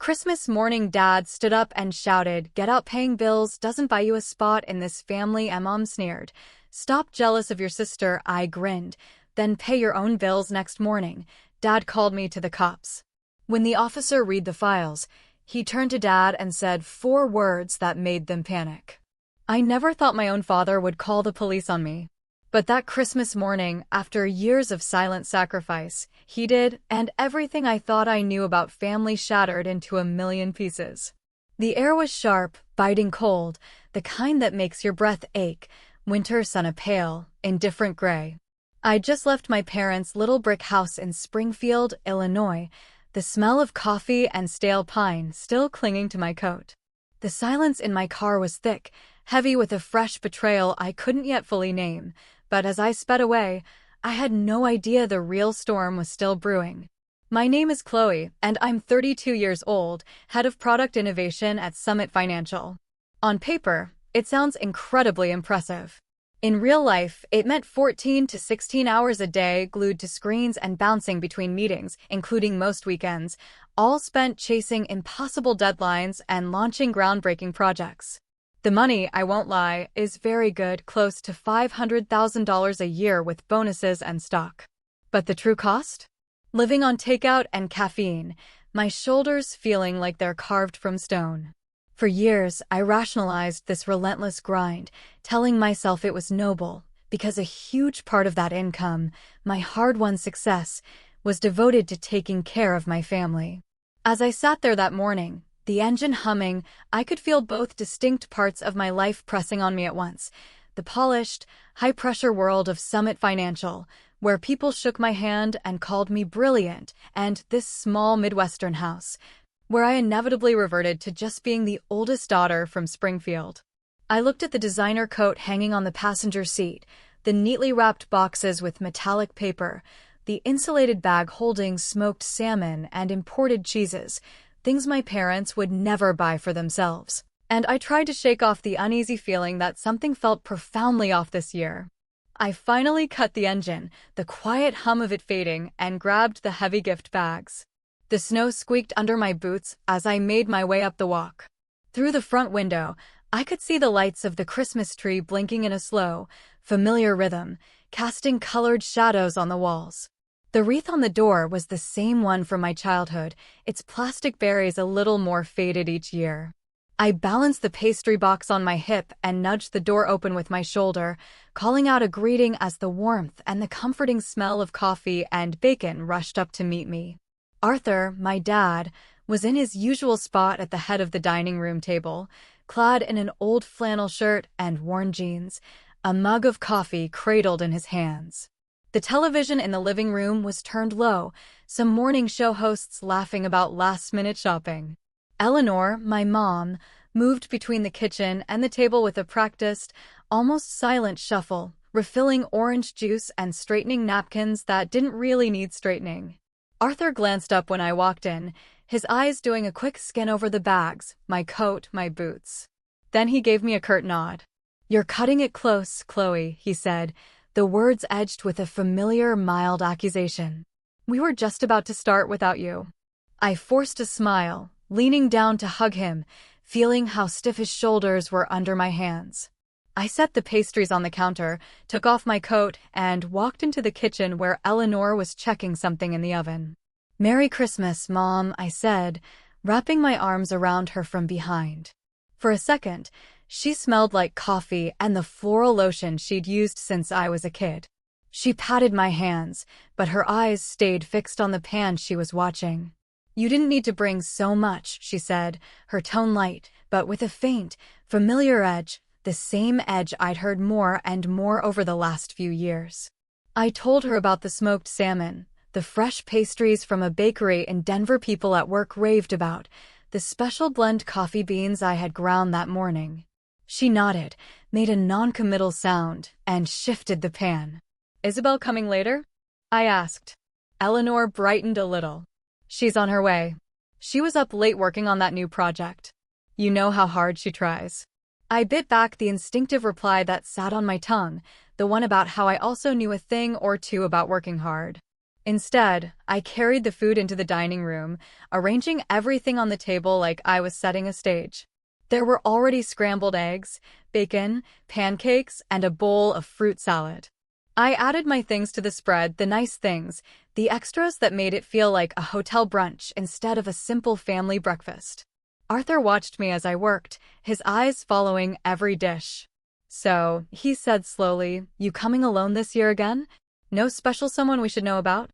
Christmas morning, Dad stood up and shouted, "Get out, paying bills doesn't buy you a spot in this family," and Mom sneered. "Stop jealous of your sister," I grinned. "Then pay your own bills next morning." Dad called me to the cops. When the officer read the files, he turned to Dad and said 4 words that made them panic. I never thought my own father would call the police on me. But that Christmas morning, after years of silent sacrifice, he did, and everything I thought I knew about family shattered into a million pieces. The air was sharp, biting cold, the kind that makes your breath ache, winter sun a pale, indifferent gray. I'd just left my parents' little brick house in Springfield, Illinois, the smell of coffee and stale pine still clinging to my coat. The silence in my car was thick, heavy with a fresh betrayal I couldn't yet fully name. But as I sped away, I had no idea the real storm was still brewing. My name is Chloe, and I'm 32 years old, head of product innovation at Summit Financial. On paper, it sounds incredibly impressive. In real life, it meant 14 to 16 hours a day glued to screens and bouncing between meetings, including most weekends, all spent chasing impossible deadlines and launching groundbreaking projects. The money, I won't lie, is very good, close to $500,000 a year with bonuses and stock. But the true cost? Living on takeout and caffeine, my shoulders feeling like they're carved from stone. For years, I rationalized this relentless grind, telling myself it was noble, because a huge part of that income, my hard-won success, was devoted to taking care of my family. As I sat there that morning, the engine humming, I could feel both distinct parts of my life pressing on me at once. The polished, high-pressure world of Summit Financial, where people shook my hand and called me brilliant, and this small Midwestern house, where I inevitably reverted to just being the oldest daughter from Springfield. I looked at the designer coat hanging on the passenger seat, the neatly wrapped boxes with metallic paper, the insulated bag holding smoked salmon and imported cheeses, things my parents would never buy for themselves. And I tried to shake off the uneasy feeling that something felt profoundly off this year. I finally cut the engine, the quiet hum of it fading, and grabbed the heavy gift bags. The snow squeaked under my boots as I made my way up the walk. Through the front window, I could see the lights of the Christmas tree blinking in a slow, familiar rhythm, casting colored shadows on the walls. The wreath on the door was the same one from my childhood, its plastic berries a little more faded each year. I balanced the pastry box on my hip and nudged the door open with my shoulder, calling out a greeting as the warmth and the comforting smell of coffee and bacon rushed up to meet me. Arthur, my dad, was in his usual spot at the head of the dining room table, clad in an old flannel shirt and worn jeans, a mug of coffee cradled in his hands. The television in the living room was turned low, some morning show hosts laughing about last-minute shopping. Eleanor, my mom, moved between the kitchen and the table with a practiced, almost silent shuffle, refilling orange juice and straightening napkins that didn't really need straightening. Arthur glanced up when I walked in, his eyes doing a quick scan over the bags, my coat, my boots. Then he gave me a curt nod. "You're cutting it close, Chloe," he said, the words edged with a familiar, mild accusation. "We were just about to start without you." I forced a smile, leaning down to hug him, feeling how stiff his shoulders were under my hands. I set the pastries on the counter, took off my coat, and walked into the kitchen where Eleanor was checking something in the oven. "Merry Christmas, Mom," I said, wrapping my arms around her from behind. For a second, she smelled like coffee and the floral lotion she'd used since I was a kid. She patted my hands, but her eyes stayed fixed on the pan she was watching. "You didn't need to bring so much," she said, her tone light, but with a faint, familiar edge, the same edge I'd heard more and more over the last few years. I told her about the smoked salmon, the fresh pastries from a bakery in Denver people at work raved about, the special blend coffee beans I had ground that morning. She nodded, made a non-committal sound, and shifted the pan. "Isabel coming later?" I asked. Eleanor brightened a little. "She's on her way. She was up late working on that new project. You know how hard she tries." I bit back the instinctive reply that sat on my tongue, the one about how I also knew a thing or two about working hard. Instead, I carried the food into the dining room, arranging everything on the table like I was setting a stage. There were already scrambled eggs, bacon, pancakes, and a bowl of fruit salad. I added my things to the spread, the nice things, the extras that made it feel like a hotel brunch instead of a simple family breakfast. Arthur watched me as I worked, his eyes following every dish. "So," he said slowly, "you coming alone this year again? No special someone we should know about?"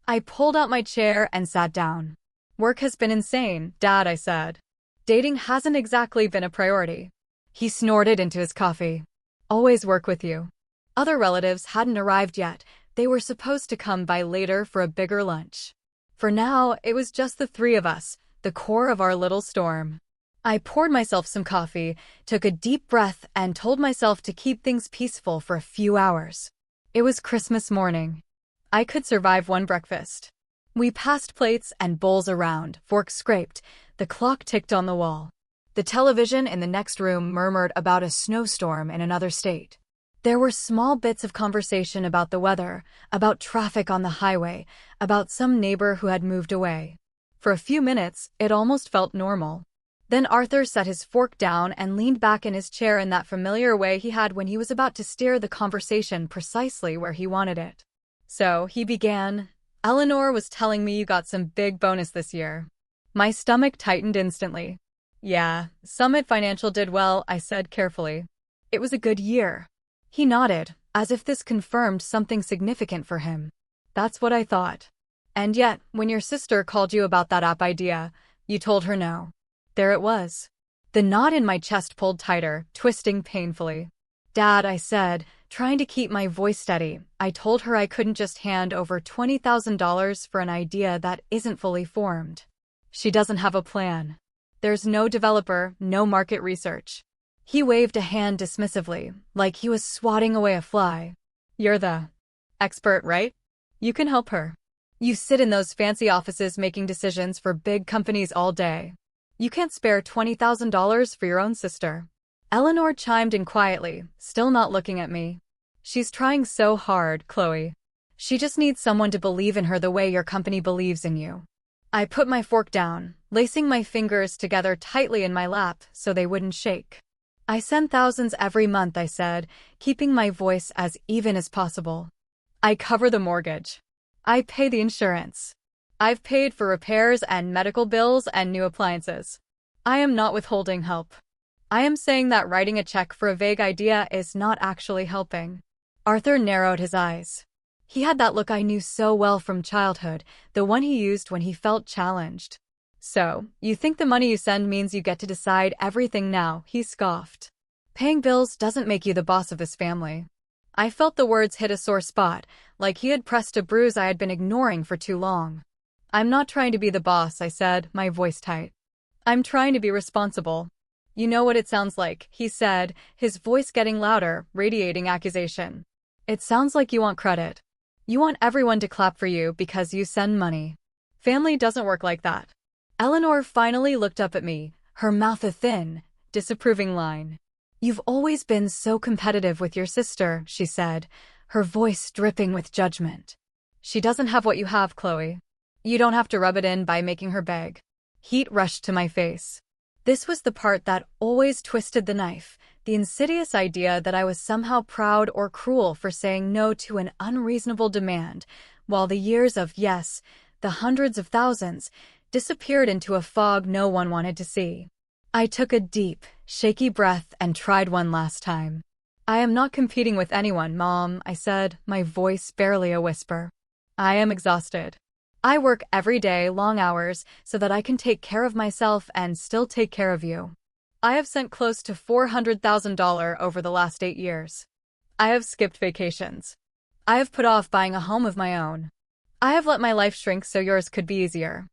I pulled out my chair and sat down. "Work has been insane, Dad," I said. "Dating hasn't exactly been a priority." He snorted into his coffee. "Always work with you." Other relatives hadn't arrived yet. They were supposed to come by later for a bigger lunch. For now, it was just the three of us, the core of our little storm. I poured myself some coffee, took a deep breath, and told myself to keep things peaceful for a few hours. It was Christmas morning. I could survive one breakfast. We passed plates and bowls around, forks scraped. The clock ticked on the wall. The television in the next room murmured about a snowstorm in another state. There were small bits of conversation about the weather, about traffic on the highway, about some neighbor who had moved away. For a few minutes, it almost felt normal. Then Arthur set his fork down and leaned back in his chair in that familiar way he had when he was about to steer the conversation precisely where he wanted it. So, he began, "Eleanor was telling me you got some big bonus this year." My stomach tightened instantly. "Yeah, Summit Financial did well," I said carefully. "It was a good year." He nodded, as if this confirmed something significant for him. "That's what I thought. And yet, when your sister called you about that app idea, you told her no." There it was. The knot in my chest pulled tighter, twisting painfully. "Dad," I said, trying to keep my voice steady, "I told her I couldn't just hand over $20,000 for an idea that isn't fully formed. She doesn't have a plan. There's no developer, no market research." He waved a hand dismissively, like he was swatting away a fly. "You're the expert, right? You can help her. You sit in those fancy offices making decisions for big companies all day. You can't spare $20,000 for your own sister." Eleanor chimed in quietly, still not looking at me. "She's trying so hard, Chloe. She just needs someone to believe in her the way your company believes in you." I put my fork down, lacing my fingers together tightly in my lap so they wouldn't shake. "I send thousands every month," I said, keeping my voice as even as possible. "I cover the mortgage. I pay the insurance. I've paid for repairs and medical bills and new appliances. I am not withholding help. I am saying that writing a check for a vague idea is not actually helping." Arthur narrowed his eyes. He had that look I knew so well from childhood, the one he used when he felt challenged. "So, you think the money you send means you get to decide everything now?" he scoffed. "Paying bills doesn't make you the boss of this family." I felt the words hit a sore spot, like he had pressed a bruise I had been ignoring for too long. "I'm not trying to be the boss," I said, my voice tight. "I'm trying to be responsible." "You know what it sounds like," he said, his voice getting louder, radiating accusation. "It sounds like you want credit. You want everyone to clap for you because you send money. Family doesn't work like that." Eleanor finally looked up at me, her mouth a thin, disapproving line. "You've always been so competitive with your sister," she said, her voice dripping with judgment. "She doesn't have what you have, Chloe. You don't have to rub it in by making her beg." Heat rushed to my face. This was the part that always twisted the knife, the insidious idea that I was somehow proud or cruel for saying no to an unreasonable demand, while the years of yes, the hundreds of thousands, disappeared into a fog no one wanted to see. I took a deep, shaky breath and tried one last time. "I am not competing with anyone, Mom," I said, my voice barely a whisper. "I am exhausted. I work every day, long hours, so that I can take care of myself and still take care of you. I have sent close to $400,000 over the last 8 years. I have skipped vacations. I have put off buying a home of my own. I have let my life shrink so yours could be easier.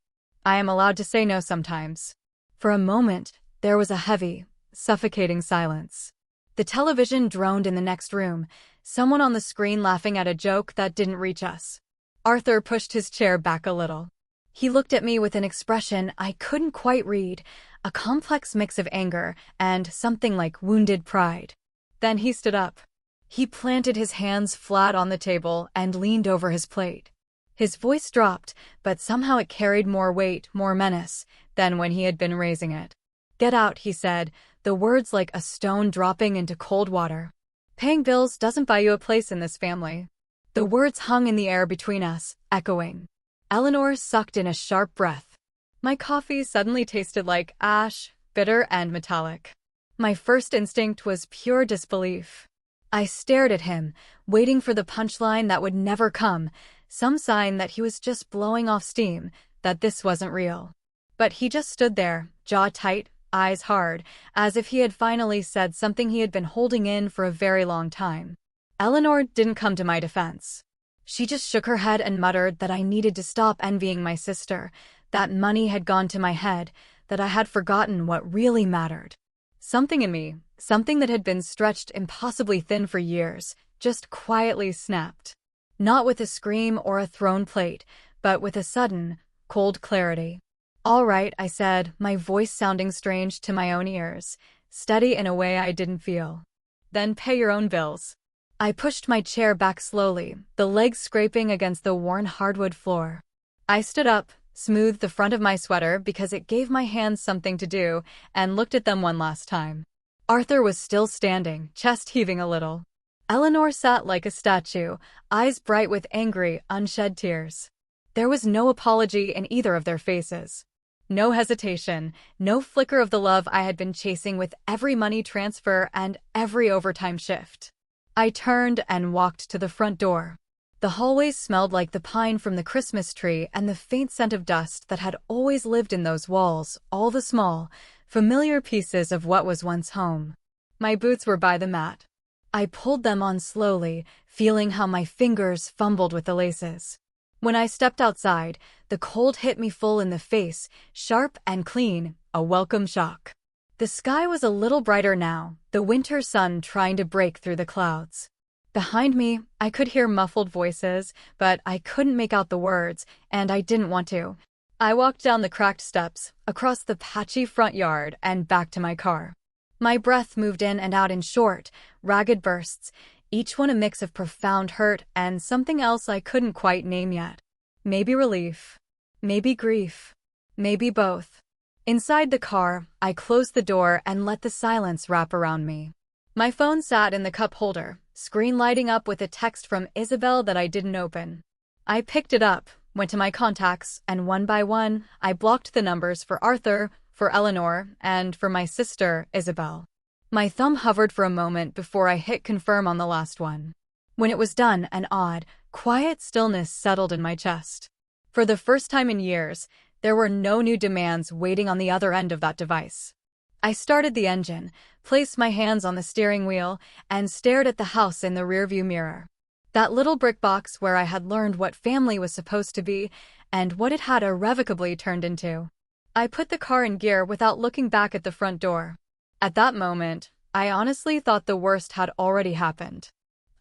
I am allowed to say no sometimes." For a moment, there was a heavy, suffocating silence. The television droned in the next room, someone on the screen laughing at a joke that didn't reach us. Arthur pushed his chair back a little. He looked at me with an expression I couldn't quite read, a complex mix of anger and something like wounded pride. Then he stood up. He planted his hands flat on the table and leaned over his plate. His voice dropped, but somehow it carried more weight, more menace, than when he had been raising it. "Get out," he said, the words like a stone dropping into cold water. "Paying bills doesn't buy you a place in this family." The words hung in the air between us, echoing. Eleanor sucked in a sharp breath. My coffee suddenly tasted like ash, bitter and metallic. My first instinct was pure disbelief. I stared at him, waiting for the punchline that would never come, some sign that he was just blowing off steam, that this wasn't real. But he just stood there, jaw tight, eyes hard, as if he had finally said something he had been holding in for a very long time. Eleanor didn't come to my defense. She just shook her head and muttered that I needed to stop envying my sister, that money had gone to my head, that I had forgotten what really mattered. Something in me, something that had been stretched impossibly thin for years, just quietly snapped. Not with a scream or a thrown plate, but with a sudden, cold clarity. "All right," I said, my voice sounding strange to my own ears, steady in a way I didn't feel. "Then pay your own bills." I pushed my chair back slowly, the legs scraping against the worn hardwood floor. I stood up, smoothed the front of my sweater because it gave my hands something to do, and looked at them one last time. Arthur was still standing, chest heaving a little. Eleanor sat like a statue, eyes bright with angry, unshed tears. There was no apology in either of their faces. No hesitation, no flicker of the love I had been chasing with every money transfer and every overtime shift. I turned and walked to the front door. The hallways smelled like the pine from the Christmas tree and the faint scent of dust that had always lived in those walls, all the small, familiar pieces of what was once home. My boots were by the mat. I pulled them on slowly, feeling how my fingers fumbled with the laces. When I stepped outside, the cold hit me full in the face, sharp and clean, a welcome shock. The sky was a little brighter now, the winter sun trying to break through the clouds. Behind me, I could hear muffled voices, but I couldn't make out the words, and I didn't want to. I walked down the cracked steps, across the patchy front yard, and back to my car. My breath moved in and out in short, ragged bursts, each one a mix of profound hurt and something else I couldn't quite name yet. Maybe relief. Maybe grief. Maybe both. Inside the car, I closed the door and let the silence wrap around me. My phone sat in the cup holder, screen lighting up with a text from Isabel that I didn't open. I picked it up, went to my contacts, and one by one, I blocked the numbers for Arthur, for Eleanor, and for my sister, Isabel. My thumb hovered for a moment before I hit confirm on the last one. When it was done, an odd, quiet stillness settled in my chest. For the first time in years, there were no new demands waiting on the other end of that device. I started the engine, placed my hands on the steering wheel, and stared at the house in the rearview mirror. That little brick box where I had learned what family was supposed to be and what it had irrevocably turned into. I put the car in gear without looking back at the front door. At that moment, I honestly thought the worst had already happened.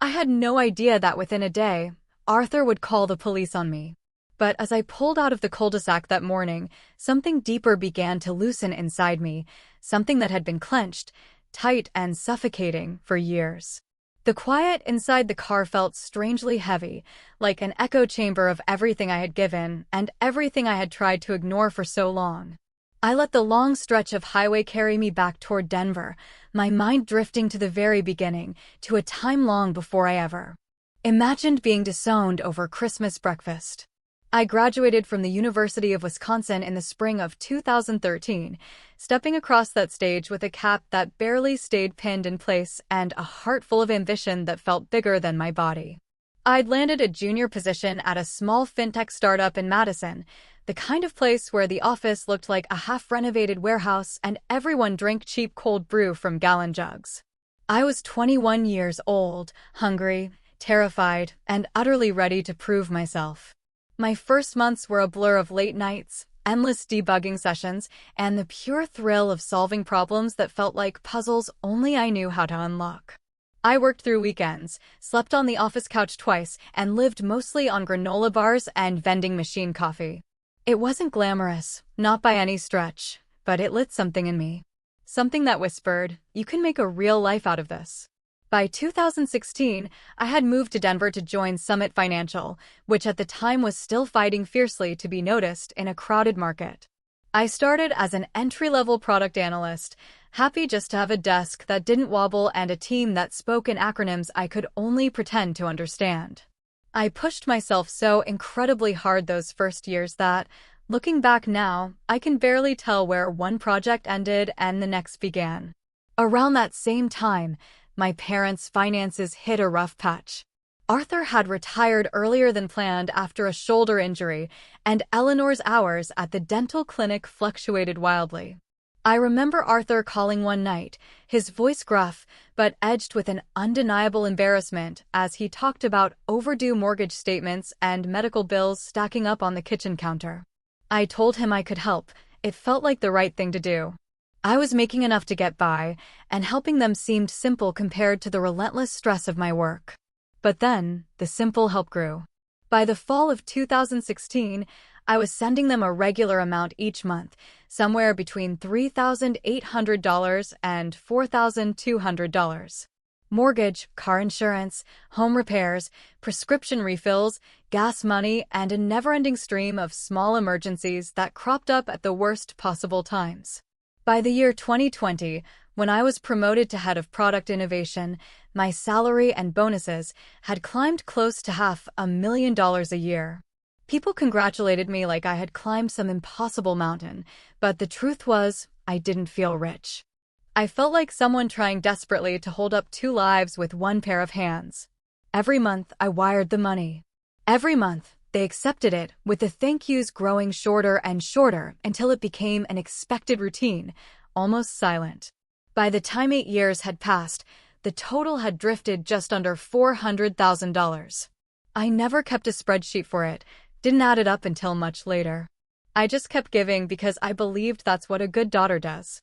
I had no idea that within a day, Arthur would call the police on me. But as I pulled out of the cul-de-sac that morning, something deeper began to loosen inside me, something that had been clenched, tight and suffocating for years. The quiet inside the car felt strangely heavy, like an echo chamber of everything I had given and everything I had tried to ignore for so long. I let the long stretch of highway carry me back toward Denver, my mind drifting to the very beginning, to a time long before I ever imagined being disowned over Christmas breakfast. I graduated from the University of Wisconsin in the spring of 2013, stepping across that stage with a cap that barely stayed pinned in place and a heart full of ambition that felt bigger than my body. I'd landed a junior position at a small fintech startup in Madison, the kind of place where the office looked like a half-renovated warehouse and everyone drank cheap cold brew from gallon jugs. I was 21 years old, hungry, terrified, and utterly ready to prove myself. My first months were a blur of late nights, endless debugging sessions, and the pure thrill of solving problems that felt like puzzles only I knew how to unlock. I worked through weekends, slept on the office couch twice, and lived mostly on granola bars and vending machine coffee. It wasn't glamorous, not by any stretch, but it lit something in me. Something that whispered, "You can make a real life out of this." By 2016, I had moved to Denver to join Summit Financial, which at the time was still fighting fiercely to be noticed in a crowded market. I started as an entry-level product analyst, happy just to have a desk that didn't wobble and a team that spoke in acronyms I could only pretend to understand. I pushed myself so incredibly hard those first years that, looking back now, I can barely tell where one project ended and the next began. Around that same time, my parents' finances hit a rough patch. Arthur had retired earlier than planned after a shoulder injury, and Eleanor's hours at the dental clinic fluctuated wildly. I remember Arthur calling one night, his voice gruff, but edged with an undeniable embarrassment as he talked about overdue mortgage statements and medical bills stacking up on the kitchen counter. I told him I could help. It felt like the right thing to do. I was making enough to get by, and helping them seemed simple compared to the relentless stress of my work. But then, the simple help grew. By the fall of 2016, I was sending them a regular amount each month, somewhere between $3,800 and $4,200. Mortgage, car insurance, home repairs, prescription refills, gas money, and a never-ending stream of small emergencies that cropped up at the worst possible times. By the year 2020, when I was promoted to head of product innovation, my salary and bonuses had climbed close to $500,000 a year. People congratulated me like I had climbed some impossible mountain, but the truth was, I didn't feel rich. I felt like someone trying desperately to hold up two lives with one pair of hands. Every month, I wired the money. Every month, they accepted it, with the thank yous growing shorter and shorter until it became an expected routine, almost silent. By the time 8 years had passed, the total had drifted just under $400,000. I never kept a spreadsheet for it, didn't add it up until much later. I just kept giving because I believed that's what a good daughter does.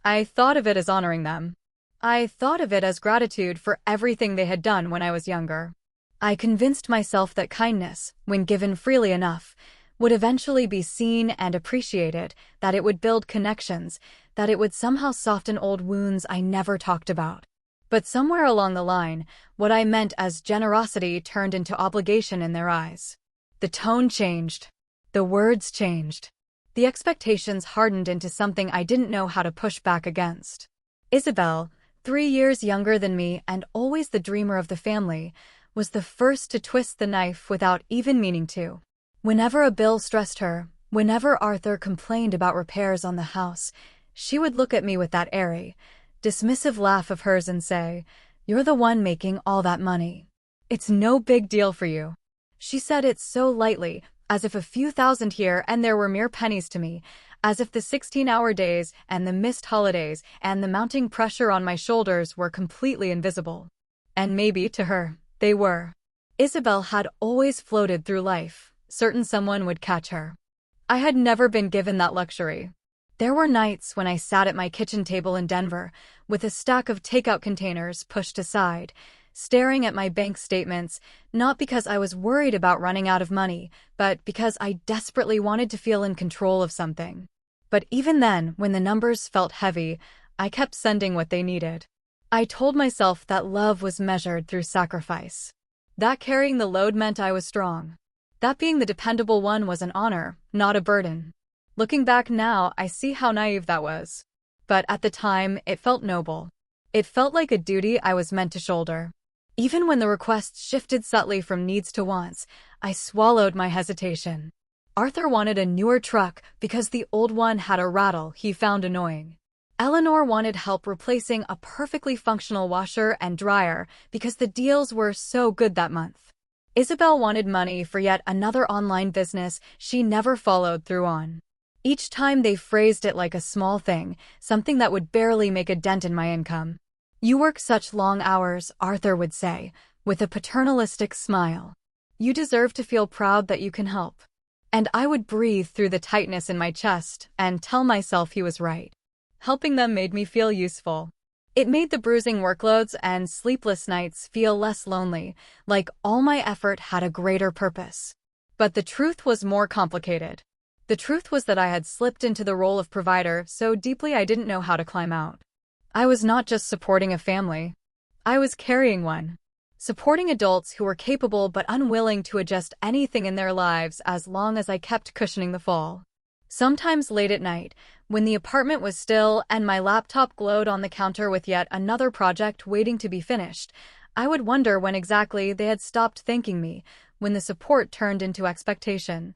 I thought of it as honoring them. I thought of it as gratitude for everything they had done when I was younger. I convinced myself that kindness, when given freely enough, would eventually be seen and appreciated, that it would build connections, that it would somehow soften old wounds I never talked about. But somewhere along the line, what I meant as generosity turned into obligation in their eyes. The tone changed. The words changed. The expectations hardened into something I didn't know how to push back against. Isabel, 3 years younger than me and always the dreamer of the family, was the first to twist the knife without even meaning to. Whenever a bill stressed her, whenever Arthur complained about repairs on the house, she would look at me with that airy, dismissive laugh of hers and say, "You're the one making all that money. It's no big deal for you." She said it so lightly, as if a few thousand here and there were mere pennies to me, as if the 16-hour days and the missed holidays and the mounting pressure on my shoulders were completely invisible. And maybe, to her, they were. Isabel had always floated through life, certain someone would catch her. I had never been given that luxury. There were nights when I sat at my kitchen table in Denver, with a stack of takeout containers pushed aside, staring at my bank statements, not because I was worried about running out of money, but because I desperately wanted to feel in control of something. But even then, when the numbers felt heavy, I kept sending what they needed. I told myself that love was measured through sacrifice. That carrying the load meant I was strong. That being the dependable one was an honor, not a burden. Looking back now, I see how naive that was. But at the time, it felt noble. It felt like a duty I was meant to shoulder. Even when the requests shifted subtly from needs to wants, I swallowed my hesitation. Arthur wanted a newer truck because the old one had a rattle he found annoying. Eleanor wanted help replacing a perfectly functional washer and dryer because the deals were so good that month. Isabel wanted money for yet another online business she never followed through on. Each time they phrased it like a small thing, something that would barely make a dent in my income. "You work such long hours," Arthur would say, with a paternalistic smile. "You deserve to feel proud that you can help." And I would breathe through the tightness in my chest and tell myself he was right. Helping them made me feel useful. It made the bruising workloads and sleepless nights feel less lonely, like all my effort had a greater purpose. But the truth was more complicated. The truth was that I had slipped into the role of provider so deeply I didn't know how to climb out. I was not just supporting a family. I was carrying one. Supporting adults who were capable but unwilling to adjust anything in their lives as long as I kept cushioning the fall. Sometimes late at night, when the apartment was still and my laptop glowed on the counter with yet another project waiting to be finished, I would wonder when exactly they had stopped thanking me, when the support turned into expectation,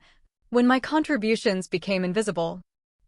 when my contributions became invisible.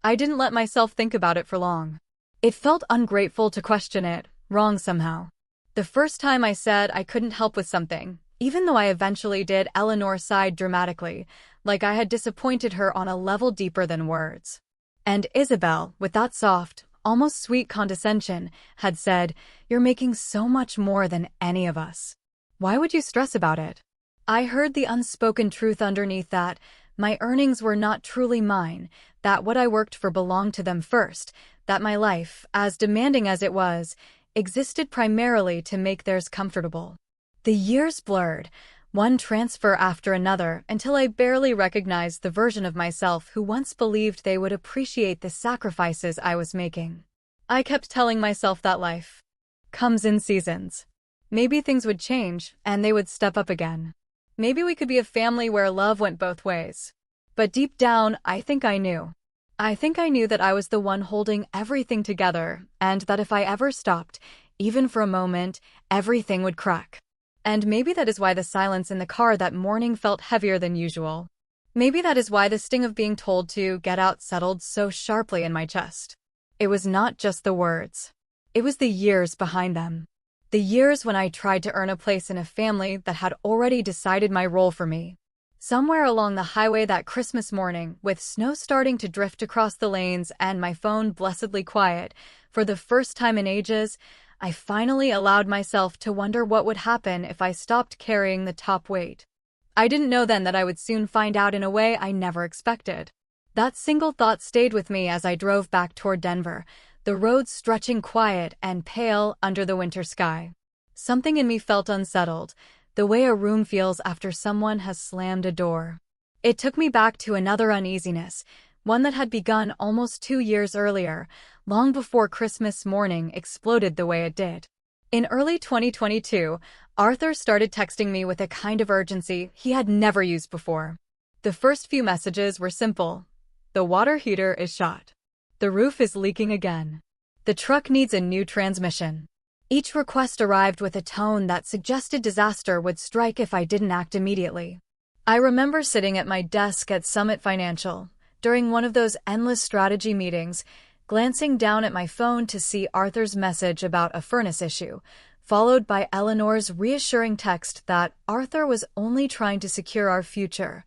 I didn't let myself think about it for long. It felt ungrateful to question it, wrong somehow. The first time I said I couldn't help with something, even though I eventually did, Eleanor sighed dramatically, like I had disappointed her on a level deeper than words. And Isabel, with that soft, almost sweet condescension, had said, "You're making so much more than any of us. Why would you stress about it?" I heard the unspoken truth underneath that: my earnings were not truly mine, that what I worked for belonged to them first, that my life, as demanding as it was, existed primarily to make theirs comfortable. The years blurred, one transfer after another, until I barely recognized the version of myself who once believed they would appreciate the sacrifices I was making. I kept telling myself that life comes in seasons. Maybe things would change, and they would step up again. Maybe we could be a family where love went both ways. But deep down, I think I knew. That I was the one holding everything together, and that if I ever stopped, even for a moment, everything would crack. And maybe that is why the silence in the car that morning felt heavier than usual. Maybe that is why the sting of being told to get out settled so sharply in my chest. It was not just the words. It was the years behind them. The years when I tried to earn a place in a family that had already decided my role for me. Somewhere along the highway that Christmas morning, with snow starting to drift across the lanes and my phone blessedly quiet, for the first time in ages, I finally allowed myself to wonder what would happen if I stopped carrying the top weight. I didn't know then that I would soon find out in a way I never expected. That single thought stayed with me as I drove back toward Denver, the roads stretching quiet and pale under the winter sky. Something in me felt unsettled, the way a room feels after someone has slammed a door. It took me back to another uneasiness, one that had begun almost 2 years earlier, long before Christmas morning exploded the way it did. In early 2022, Arthur started texting me with a kind of urgency he had never used before. The first few messages were simple. The water heater is shot. The roof is leaking again. The truck needs a new transmission. Each request arrived with a tone that suggested disaster would strike if I didn't act immediately. I remember sitting at my desk at Summit Financial, during one of those endless strategy meetings, glancing down at my phone to see Arthur's message about a furnace issue, followed by Eleanor's reassuring text that Arthur was only trying to secure our future,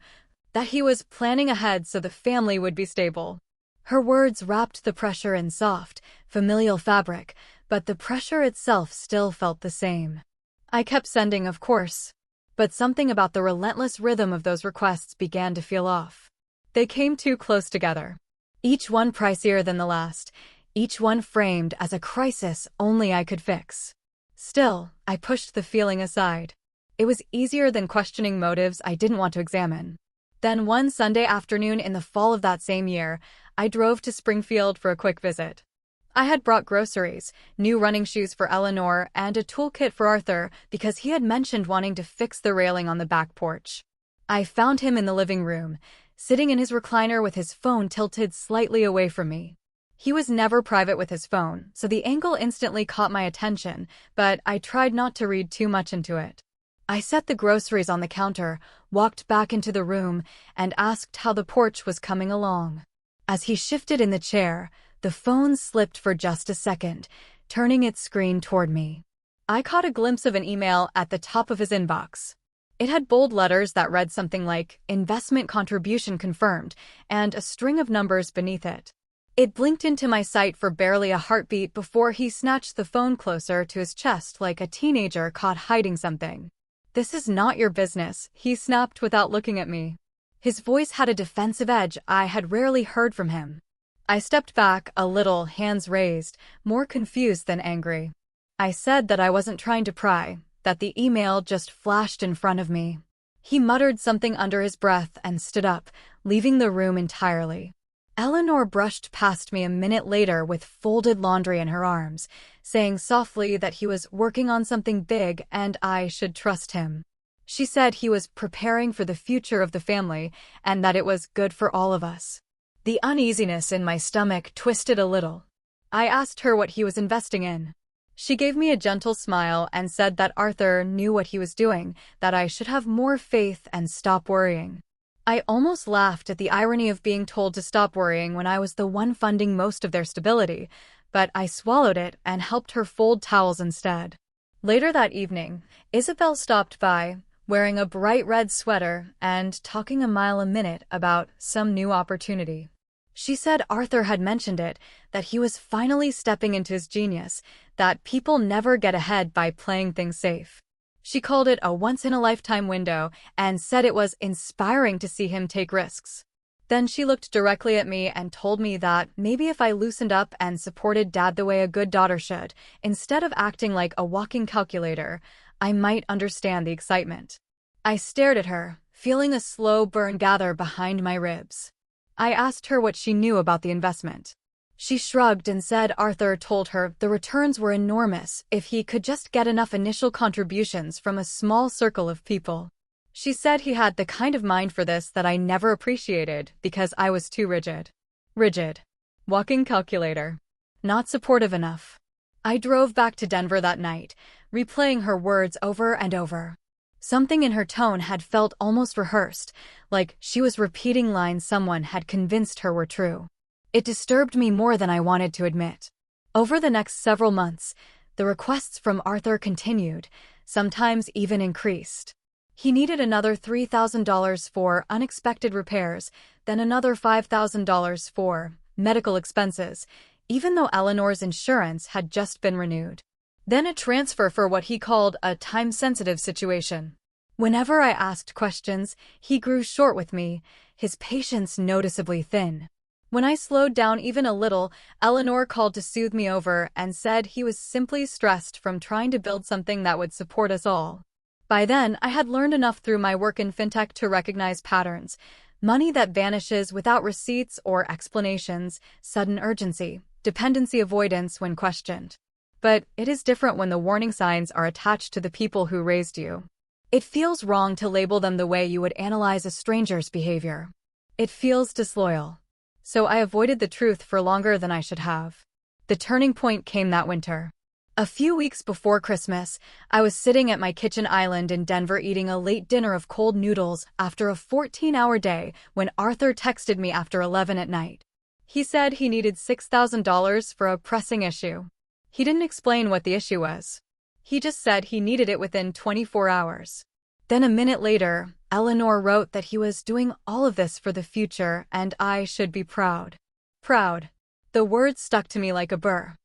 that he was planning ahead so the family would be stable. Her words wrapped the pressure in soft, familial fabric, but the pressure itself still felt the same. I kept sending, of course, but something about the relentless rhythm of those requests began to feel off. They came too close together. Each one pricier than the last, each one framed as a crisis only I could fix. Still, I pushed the feeling aside. It was easier than questioning motives I didn't want to examine. Then one Sunday afternoon in the fall of that same year, I drove to Springfield for a quick visit. I had brought groceries, new running shoes for Eleanor, and a toolkit for Arthur because he had mentioned wanting to fix the railing on the back porch. I found him in the living room, sitting in his recliner with his phone tilted slightly away from me. He was never private with his phone, so the angle instantly caught my attention, but I tried not to read too much into it. I set the groceries on the counter, walked back into the room, and asked how the porch was coming along. As he shifted in the chair, the phone slipped for just a second, turning its screen toward me. I caught a glimpse of an email at the top of his inbox. It had bold letters that read something like "Investment contribution confirmed," and a string of numbers beneath it. It blinked into my sight for barely a heartbeat before he snatched the phone closer to his chest like a teenager caught hiding something. "This is not your business," he snapped without looking at me. His voice had a defensive edge I had rarely heard from him. I stepped back a little, hands raised, more confused than angry. I said that I wasn't trying to pry, that the email just flashed in front of me. He muttered something under his breath and stood up, leaving the room entirely. Eleanor brushed past me a minute later with folded laundry in her arms, saying softly that he was working on something big and I should trust him. She said he was preparing for the future of the family and that it was good for all of us. The uneasiness in my stomach twisted a little. I asked her what he was investing in. She gave me a gentle smile and said that Arthur knew what he was doing, that I should have more faith and stop worrying. I almost laughed at the irony of being told to stop worrying when I was the one funding most of their stability, but I swallowed it and helped her fold towels instead. Later that evening, Isabel stopped by, wearing a bright red sweater and talking a mile a minute about some new opportunity. She said Arthur had mentioned it, that he was finally stepping into his genius, that people never get ahead by playing things safe. She called it a once-in-a-lifetime window and said it was inspiring to see him take risks. Then she looked directly at me and told me that maybe if I loosened up and supported Dad the way a good daughter should, instead of acting like a walking calculator, I might understand the excitement. I stared at her, feeling a slow burn gather behind my ribs. I asked her what she knew about the investment. She shrugged and said Arthur told her the returns were enormous if he could just get enough initial contributions from a small circle of people. She said he had the kind of mind for this that I never appreciated because I was too rigid. Rigid. Walking calculator. Not supportive enough. I drove back to Denver that night, replaying her words over and over. Something in her tone had felt almost rehearsed, like she was repeating lines someone had convinced her were true. It disturbed me more than I wanted to admit. Over the next several months, the requests from Arthur continued, sometimes even increased. He needed another $3,000 for unexpected repairs, then another $5,000 for medical expenses, even though Eleanor's insurance had just been renewed. Then a transfer for what he called a time-sensitive situation. Whenever I asked questions, he grew short with me, his patience noticeably thin. When I slowed down even a little, Eleanor called to soothe me over and said he was simply stressed from trying to build something that would support us all. By then, I had learned enough through my work in fintech to recognize patterns. Money that vanishes without receipts or explanations, sudden urgency, dependency avoidance when questioned. But it is different when the warning signs are attached to the people who raised you. It feels wrong to label them the way you would analyze a stranger's behavior. It feels disloyal. So I avoided the truth for longer than I should have. The turning point came that winter. A few weeks before Christmas, I was sitting at my kitchen island in Denver eating a late dinner of cold noodles after a 14-hour day when Arthur texted me after 11 at night. He said he needed $6,000 for a pressing issue. He didn't explain what the issue was. He just said he needed it within 24 hours. Then a minute later, Eleanor wrote that he was doing all of this for the future and I should be proud. Proud. The words stuck to me like a burr.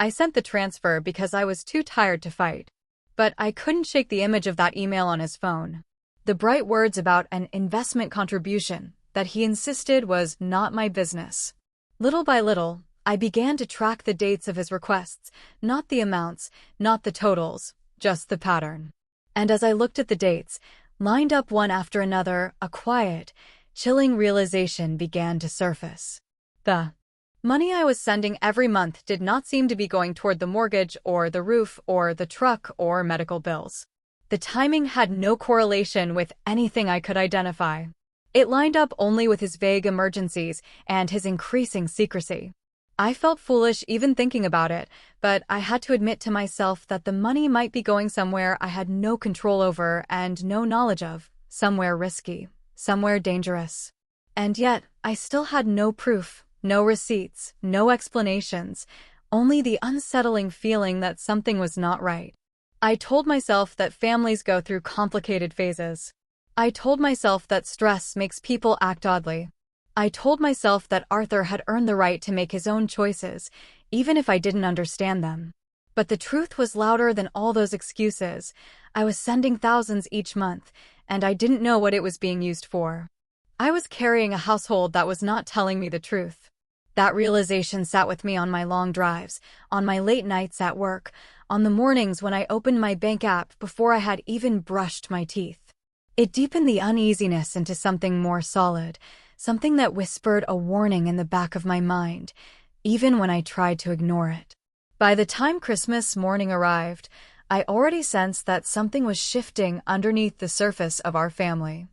I sent the transfer because I was too tired to fight. But I couldn't shake the image of that email on his phone. The bright words about an investment contribution that he insisted was not my business. Little by little, I began to track the dates of his requests, not the amounts, not the totals, just the pattern. And as I looked at the dates, lined up one after another, a quiet, chilling realization began to surface. The money I was sending every month did not seem to be going toward the mortgage or the roof or the truck or medical bills. The timing had no correlation with anything I could identify. It lined up only with his vague emergencies and his increasing secrecy. I felt foolish even thinking about it, but I had to admit to myself that the money might be going somewhere I had no control over and no knowledge of, somewhere risky, somewhere dangerous. And yet, I still had no proof, no receipts, no explanations, only the unsettling feeling that something was not right. I told myself that families go through complicated phases. I told myself that stress makes people act oddly. I told myself that Arthur had earned the right to make his own choices, even if I didn't understand them. But the truth was louder than all those excuses. I was sending thousands each month, and I didn't know what it was being used for. I was carrying a household that was not telling me the truth. That realization sat with me on my long drives, on my late nights at work, on the mornings when I opened my bank app before I had even brushed my teeth. It deepened the uneasiness into something more solid, something that whispered a warning in the back of my mind, even when I tried to ignore it. By the time Christmas morning arrived, I already sensed that something was shifting underneath the surface of our family.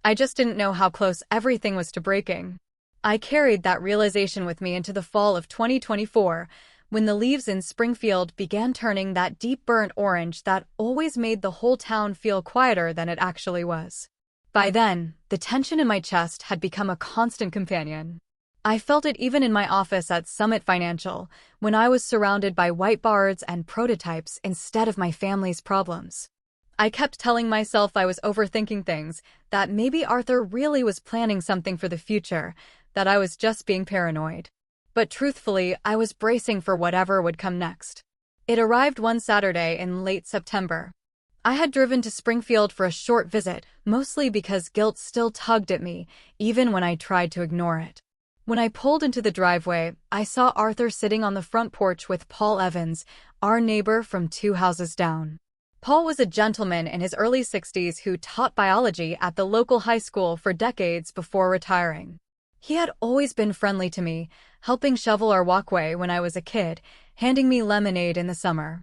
I just didn't know how close everything was to breaking. I carried that realization with me into the fall of 2024, when the leaves in Springfield began turning that deep burnt orange that always made the whole town feel quieter than it actually was. By then, the tension in my chest had become a constant companion. I felt it even in my office at Summit Financial, when I was surrounded by whiteboards and prototypes instead of my family's problems. I kept telling myself I was overthinking things, that maybe Arthur really was planning something for the future, that I was just being paranoid. But truthfully, I was bracing for whatever would come next. It arrived one Saturday in late September. I had driven to Springfield for a short visit, mostly because guilt still tugged at me, even when I tried to ignore it. When I pulled into the driveway, I saw Arthur sitting on the front porch with Paul Evans, our neighbor from 2 houses down. Paul was a gentleman in his early 60s who taught biology at the local high school for decades before retiring. He had always been friendly to me, helping shovel our walkway when I was a kid, handing me lemonade in the summer.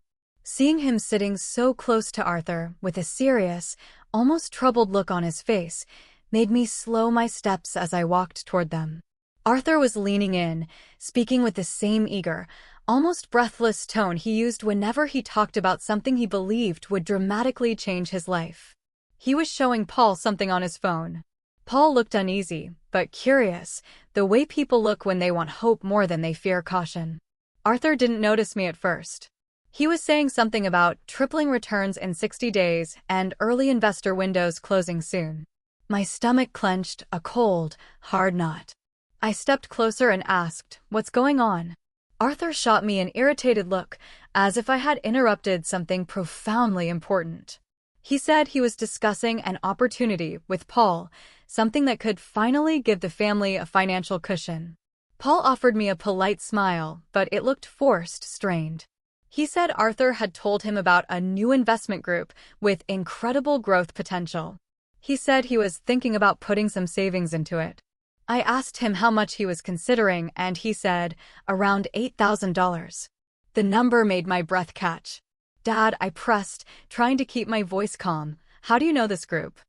Seeing him sitting so close to Arthur, with a serious, almost troubled look on his face, made me slow my steps as I walked toward them. Arthur was leaning in, speaking with the same eager, almost breathless tone he used whenever he talked about something he believed would dramatically change his life. He was showing Paul something on his phone. Paul looked uneasy, but curious, the way people look when they want hope more than they fear caution. Arthur didn't notice me at first. He was saying something about tripling returns in 60 days and early investor windows closing soon. My stomach clenched, a cold, hard knot. I stepped closer and asked, "What's going on?" Arthur shot me an irritated look, as if I had interrupted something profoundly important. He said he was discussing an opportunity with Paul, something that could finally give the family a financial cushion. Paul offered me a polite smile, but it looked forced, strained. He said Arthur had told him about a new investment group with incredible growth potential. He said he was thinking about putting some savings into it. I asked him how much he was considering, and he said, around $8,000. The number made my breath catch. "Dad," I pressed, trying to keep my voice calm. "How do you know this group?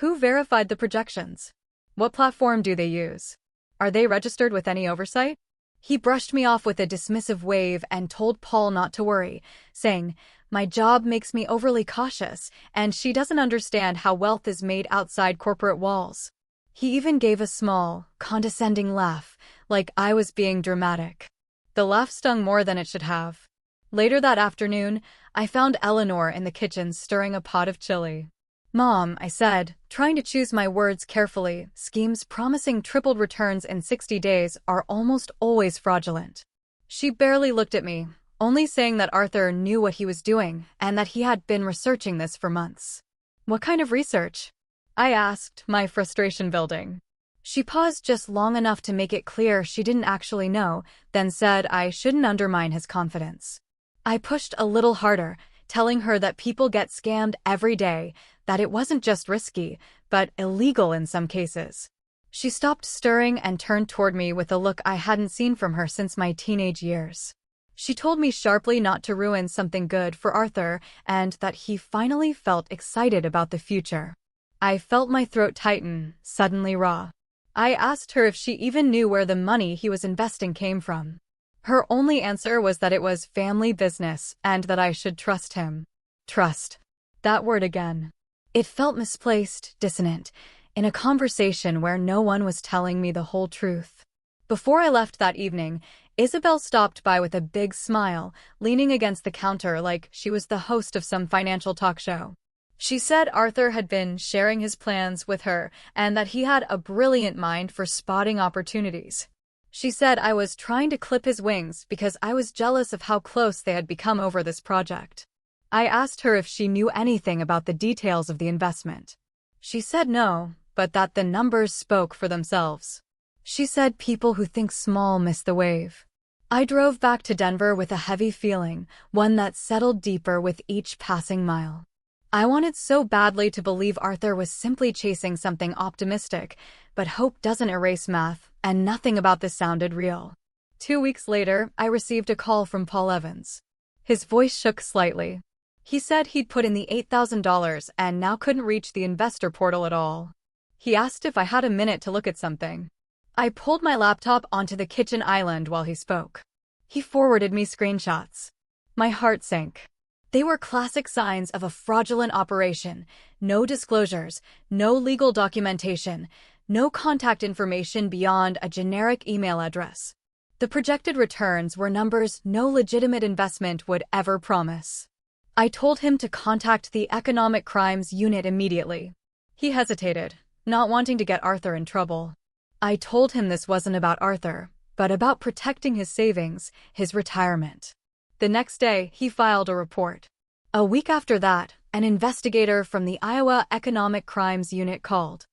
Who verified the projections? What platform do they use? Are they registered with any oversight?" He brushed me off with a dismissive wave and told Paul not to worry, saying, "My job makes me overly cautious, and she doesn't understand how wealth is made outside corporate walls." He even gave a small, condescending laugh, like I was being dramatic. The laugh stung more than it should have. Later that afternoon, I found Eleanor in the kitchen stirring a pot of chili. "Mom," I said, trying to choose my words carefully, "schemes promising tripled returns in 60 days are almost always fraudulent." She barely looked at me, only saying that Arthur knew what he was doing and that he had been researching this for months. "What kind of research?" I asked, my frustration building. She paused just long enough to make it clear she didn't actually know, then said I shouldn't undermine his confidence. I pushed a little harder, telling her that people get scammed every day, that it wasn't just risky, but illegal in some cases. She stopped stirring and turned toward me with a look I hadn't seen from her since my teenage years. She told me sharply not to ruin something good for Arthur and that he finally felt excited about the future. I felt my throat tighten, suddenly raw. I asked her if she even knew where the money he was investing came from. Her only answer was that it was family business and that I should trust him. Trust. That word again. It felt misplaced, dissonant, in a conversation where no one was telling me the whole truth. Before I left that evening, Isabel stopped by with a big smile, leaning against the counter like she was the host of some financial talk show. She said Arthur had been sharing his plans with her and that he had a brilliant mind for spotting opportunities. She said I was trying to clip his wings because I was jealous of how close they had become over this project. I asked her if she knew anything about the details of the investment. She said no, but that the numbers spoke for themselves. She said people who think small miss the wave. I drove back to Denver with a heavy feeling, one that settled deeper with each passing mile. I wanted so badly to believe Arthur was simply chasing something optimistic, but hope doesn't erase math, and nothing about this sounded real. 2 weeks later, I received a call from Paul Evans. His voice shook slightly. He said he'd put in the $8,000 and now couldn't reach the investor portal at all. He asked if I had a minute to look at something. I pulled my laptop onto the kitchen island while he spoke. He forwarded me screenshots. My heart sank. They were classic signs of a fraudulent operation. No disclosures, no legal documentation, no contact information beyond a generic email address. The projected returns were numbers no legitimate investment would ever promise. I told him to contact the Economic Crimes Unit immediately. He hesitated, not wanting to get Arthur in trouble. I told him this wasn't about Arthur, but about protecting his savings, his retirement. The next day, he filed a report. A week after that, an investigator from the Iowa Economic Crimes Unit called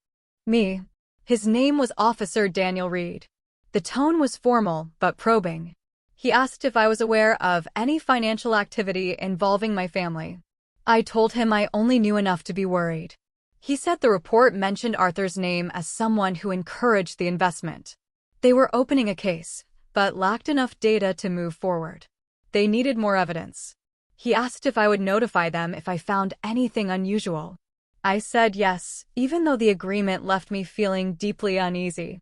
me. His name was Officer Daniel Reed. The tone was formal, but probing. He asked if I was aware of any financial activity involving my family. I told him I only knew enough to be worried. He said the report mentioned Arthur's name as someone who encouraged the investment. They were opening a case, but lacked enough data to move forward. They needed more evidence. He asked if I would notify them if I found anything unusual. I said yes, even though the agreement left me feeling deeply uneasy.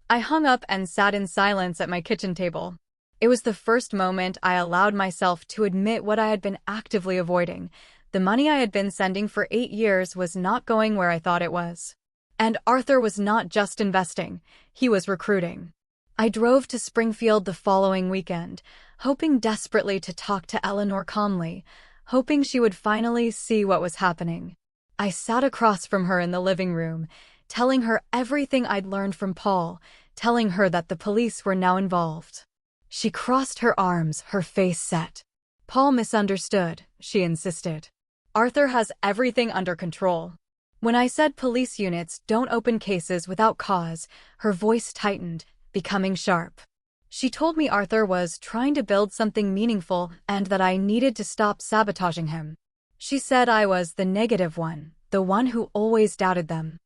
I hung up and sat in silence at my kitchen table. It was the first moment I allowed myself to admit what I had been actively avoiding. The money I had been sending for 8 years was not going where I thought it was. And Arthur was not just investing, he was recruiting. I drove to Springfield the following weekend, hoping desperately to talk to Eleanor calmly, hoping she would finally see what was happening. I sat across from her in the living room, telling her everything I'd learned from Paul, telling her that the police were now involved. She crossed her arms, her face set. Paul misunderstood, she insisted. Arthur has everything under control. When I said police units don't open cases without cause, her voice tightened, becoming sharp. She told me Arthur was trying to build something meaningful and that I needed to stop sabotaging him. She said I was the negative one, the one who always doubted them.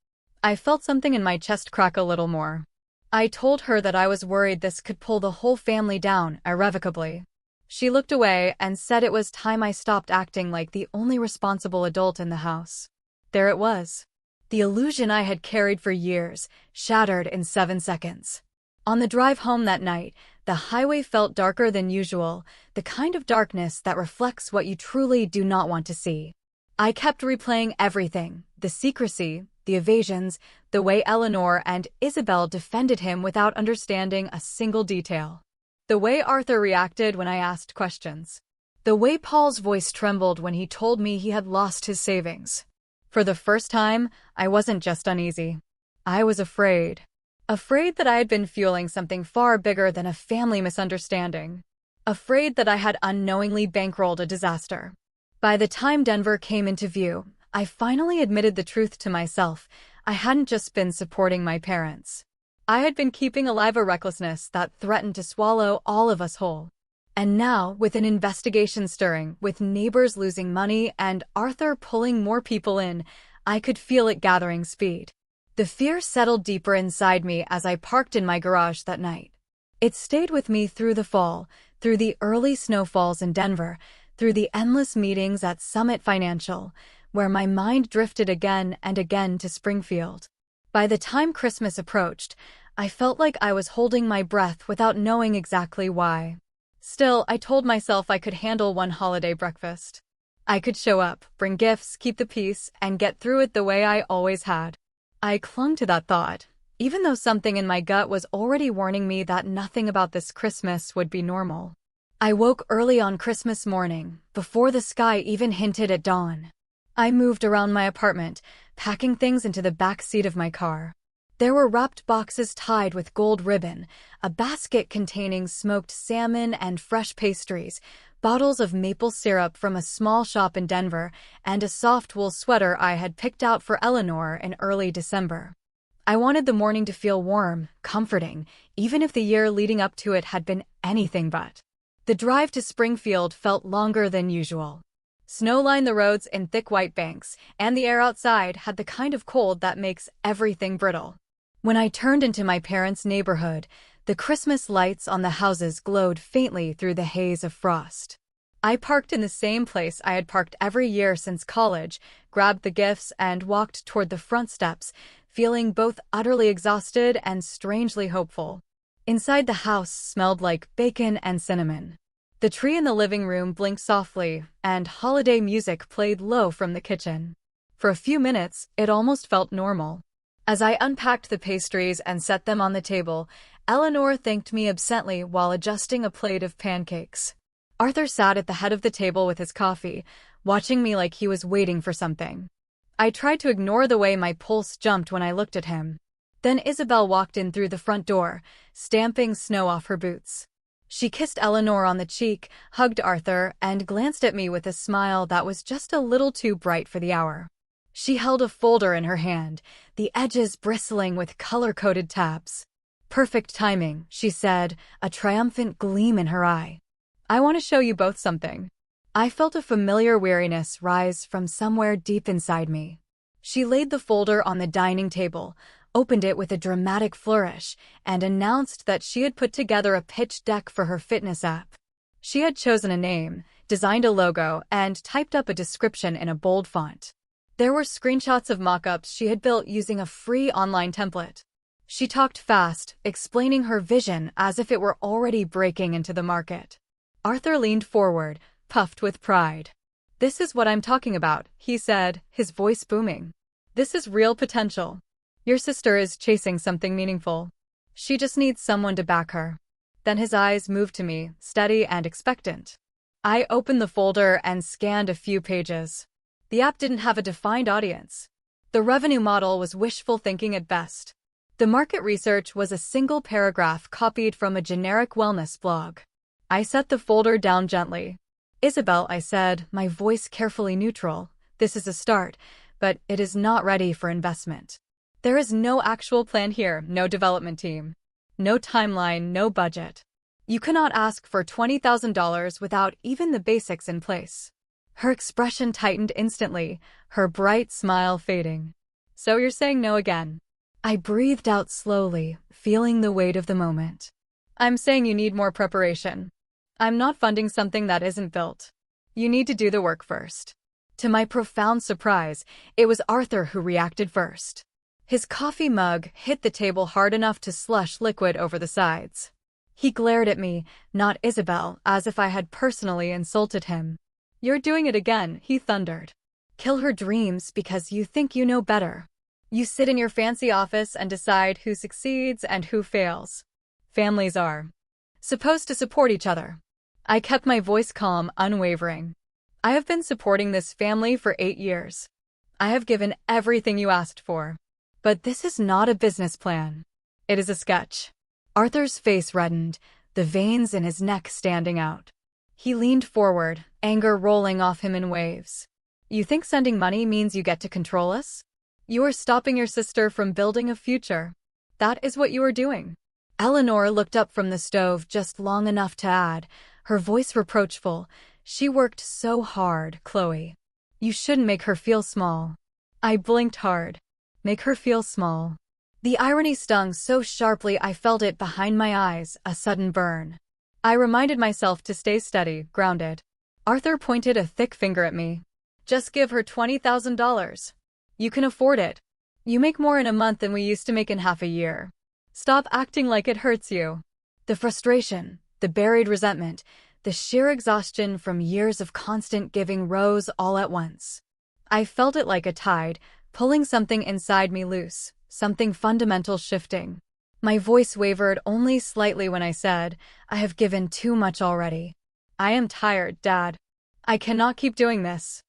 I felt something in my chest crack a little more. I told her that I was worried this could pull the whole family down irrevocably. She looked away and said it was time I stopped acting like the only responsible adult in the house. There it was. The illusion I had carried for years, shattered in 7 seconds. On the drive home that night, the highway felt darker than usual, the kind of darkness that reflects what you truly do not want to see. I kept replaying everything, the secrecy, the evasions, the way Eleanor and Isabel defended him without understanding a single detail. The way Arthur reacted when I asked questions. The way Paul's voice trembled when he told me he had lost his savings. For the first time, I wasn't just uneasy. I was afraid. Afraid that I had been fueling something far bigger than a family misunderstanding. Afraid that I had unknowingly bankrolled a disaster. By the time Denver came into view, I finally admitted the truth to myself. I hadn't just been supporting my parents. I had been keeping alive a recklessness that threatened to swallow all of us whole. And now, with an investigation stirring, with neighbors losing money and Arthur pulling more people in, I could feel it gathering speed. The fear settled deeper inside me as I parked in my garage that night. It stayed with me through the fall, through the early snowfalls in Denver, through the endless meetings at Summit Financial, where my mind drifted again and again to Springfield. By the time Christmas approached, I felt like I was holding my breath without knowing exactly why. Still, I told myself I could handle one holiday breakfast. I could show up, bring gifts, keep the peace, and get through it the way I always had. I clung to that thought, even though something in my gut was already warning me that nothing about this Christmas would be normal. I woke early on Christmas morning, before the sky even hinted at dawn. I moved around my apartment, packing things into the back seat of my car. There were wrapped boxes tied with gold ribbon, a basket containing smoked salmon and fresh pastries, bottles of maple syrup from a small shop in Denver, and a soft wool sweater I had picked out for Eleanor in early December. I wanted the morning to feel warm, comforting, even if the year leading up to it had been anything but. The drive to Springfield felt longer than usual. Snow lined the roads in thick white banks, and the air outside had the kind of cold that makes everything brittle. When I turned into my parents' neighborhood, the Christmas lights on the houses glowed faintly through the haze of frost. I parked in the same place I had parked every year since college, grabbed the gifts, and walked toward the front steps, feeling both utterly exhausted and strangely hopeful. Inside the house smelled like bacon and cinnamon. The tree in the living room blinked softly, and holiday music played low from the kitchen. For a few minutes, it almost felt normal. As I unpacked the pastries and set them on the table, Eleanor thanked me absently while adjusting a plate of pancakes. Arthur sat at the head of the table with his coffee, watching me like he was waiting for something. I tried to ignore the way my pulse jumped when I looked at him. Then Isabel walked in through the front door, stamping snow off her boots. She kissed Eleanor on the cheek, hugged Arthur, and glanced at me with a smile that was just a little too bright for the hour. She held a folder in her hand, the edges bristling with color-coded tabs. "Perfect timing," she said, a triumphant gleam in her eye. "I want to show you both something." I felt a familiar weariness rise from somewhere deep inside me. She laid the folder on the dining table, opened it with a dramatic flourish, and announced that she had put together a pitch deck for her fitness app. She had chosen a name, designed a logo, and typed up a description in a bold font. There were screenshots of mock-ups she had built using a free online template. She talked fast, explaining her vision as if it were already breaking into the market. Arthur leaned forward, puffed with pride. "This is what I'm talking about," he said, his voice booming. "This is real potential. Your sister is chasing something meaningful. She just needs someone to back her." Then his eyes moved to me, steady and expectant. I opened the folder and scanned a few pages. The app didn't have a defined audience. The revenue model was wishful thinking at best. The market research was a single paragraph copied from a generic wellness blog. I set the folder down gently. "Isabel," I said, my voice carefully neutral, "this is a start, but it is not ready for investment. There is no actual plan here, no development team, no timeline, no budget. You cannot ask for $20,000 without even the basics in place." Her expression tightened instantly, her bright smile fading. "So you're saying no again?" I breathed out slowly, feeling the weight of the moment. "I'm saying you need more preparation. I'm not funding something that isn't built. You need to do the work first." To my profound surprise, it was Arthur who reacted first. His coffee mug hit the table hard enough to slush liquid over the sides. He glared at me, not Isabel, as if I had personally insulted him. "You're doing it again," he thundered. "Kill her dreams because you think you know better. You sit in your fancy office and decide who succeeds and who fails. Families are supposed to support each other." I kept my voice calm, unwavering. "I have been supporting this family for 8 years. I have given everything you asked for. But this is not a business plan. It is a sketch." Arthur's face reddened, the veins in his neck standing out. He leaned forward, anger rolling off him in waves. "You think sending money means you get to control us? You are stopping your sister from building a future. That is what you are doing." Eleanor looked up from the stove just long enough to add, her voice reproachful, "She worked so hard, Chloe. You shouldn't make her feel small." I blinked hard. Make her feel small. The irony stung so sharply I felt it behind my eyes, a sudden burn. I reminded myself to stay steady, grounded. Arthur pointed a thick finger at me. "Just give her $20,000. You can afford it. You make more in a month than we used to make in half a year. Stop acting like it hurts you." The frustration, the buried resentment, the sheer exhaustion from years of constant giving rose all at once. I felt it like a tide, pulling something inside me loose, something fundamental shifting. My voice wavered only slightly when I said, "I have given too much already. I am tired, Dad. I cannot keep doing this.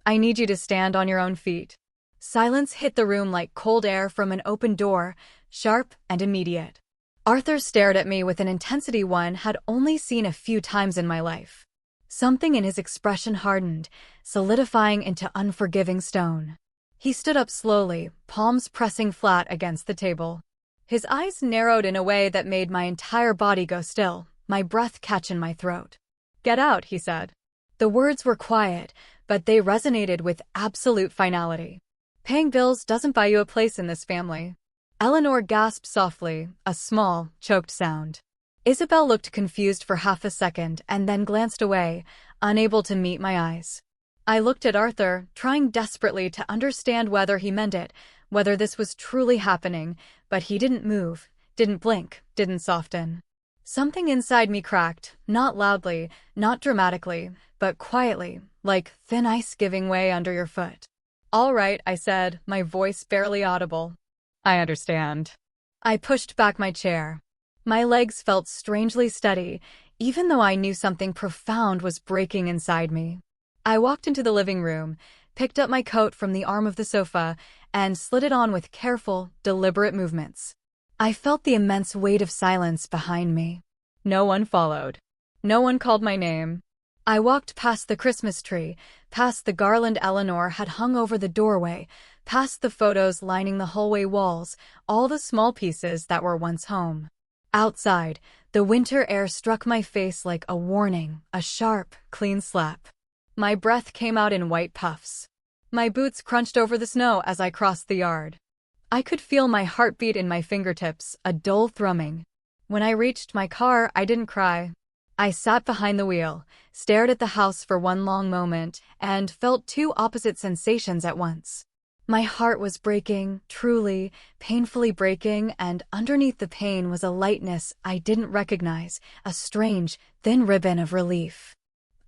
I need you to stand on your own feet." Silence hit the room like cold air from an open door, sharp and immediate. Arthur stared at me with an intensity one had only seen a few times in my life. Something in his expression hardened, solidifying into unforgiving stone. He stood up slowly, palms pressing flat against the table. His eyes narrowed in a way that made my entire body go still, my breath catch in my throat. "Get out," he said. The words were quiet, but they resonated with absolute finality. Paying bills doesn't buy you a place in this family. Eleanor gasped softly, a small, choked sound. Isabel looked confused for half a second and then glanced away, unable to meet my eyes. I looked at Arthur, trying desperately to understand whether he meant it, whether this was truly happening, but he didn't move, didn't blink, didn't soften. Something inside me cracked, not loudly, not dramatically, but quietly, like thin ice giving way under your foot. "All right," I said, my voice barely audible. "I understand." I pushed back my chair. My legs felt strangely steady, even though I knew something profound was breaking inside me. I walked into the living room, picked up my coat from the arm of the sofa, and slid it on with careful, deliberate movements. I felt the immense weight of silence behind me. No one followed. No one called my name. I walked past the Christmas tree, past the garland Eleanor had hung over the doorway, past the photos lining the hallway walls, all the small pieces that were once home. Outside, the winter air struck my face like a warning, a sharp, clean slap. My breath came out in white puffs. My boots crunched over the snow as I crossed the yard. I could feel my heartbeat in my fingertips, a dull thrumming. When I reached my car, I didn't cry. I sat behind the wheel, stared at the house for one long moment, and felt two opposite sensations at once. My heart was breaking, truly, painfully breaking, and underneath the pain was a lightness I didn't recognize, a strange, thin ribbon of relief.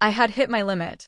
I had hit my limit.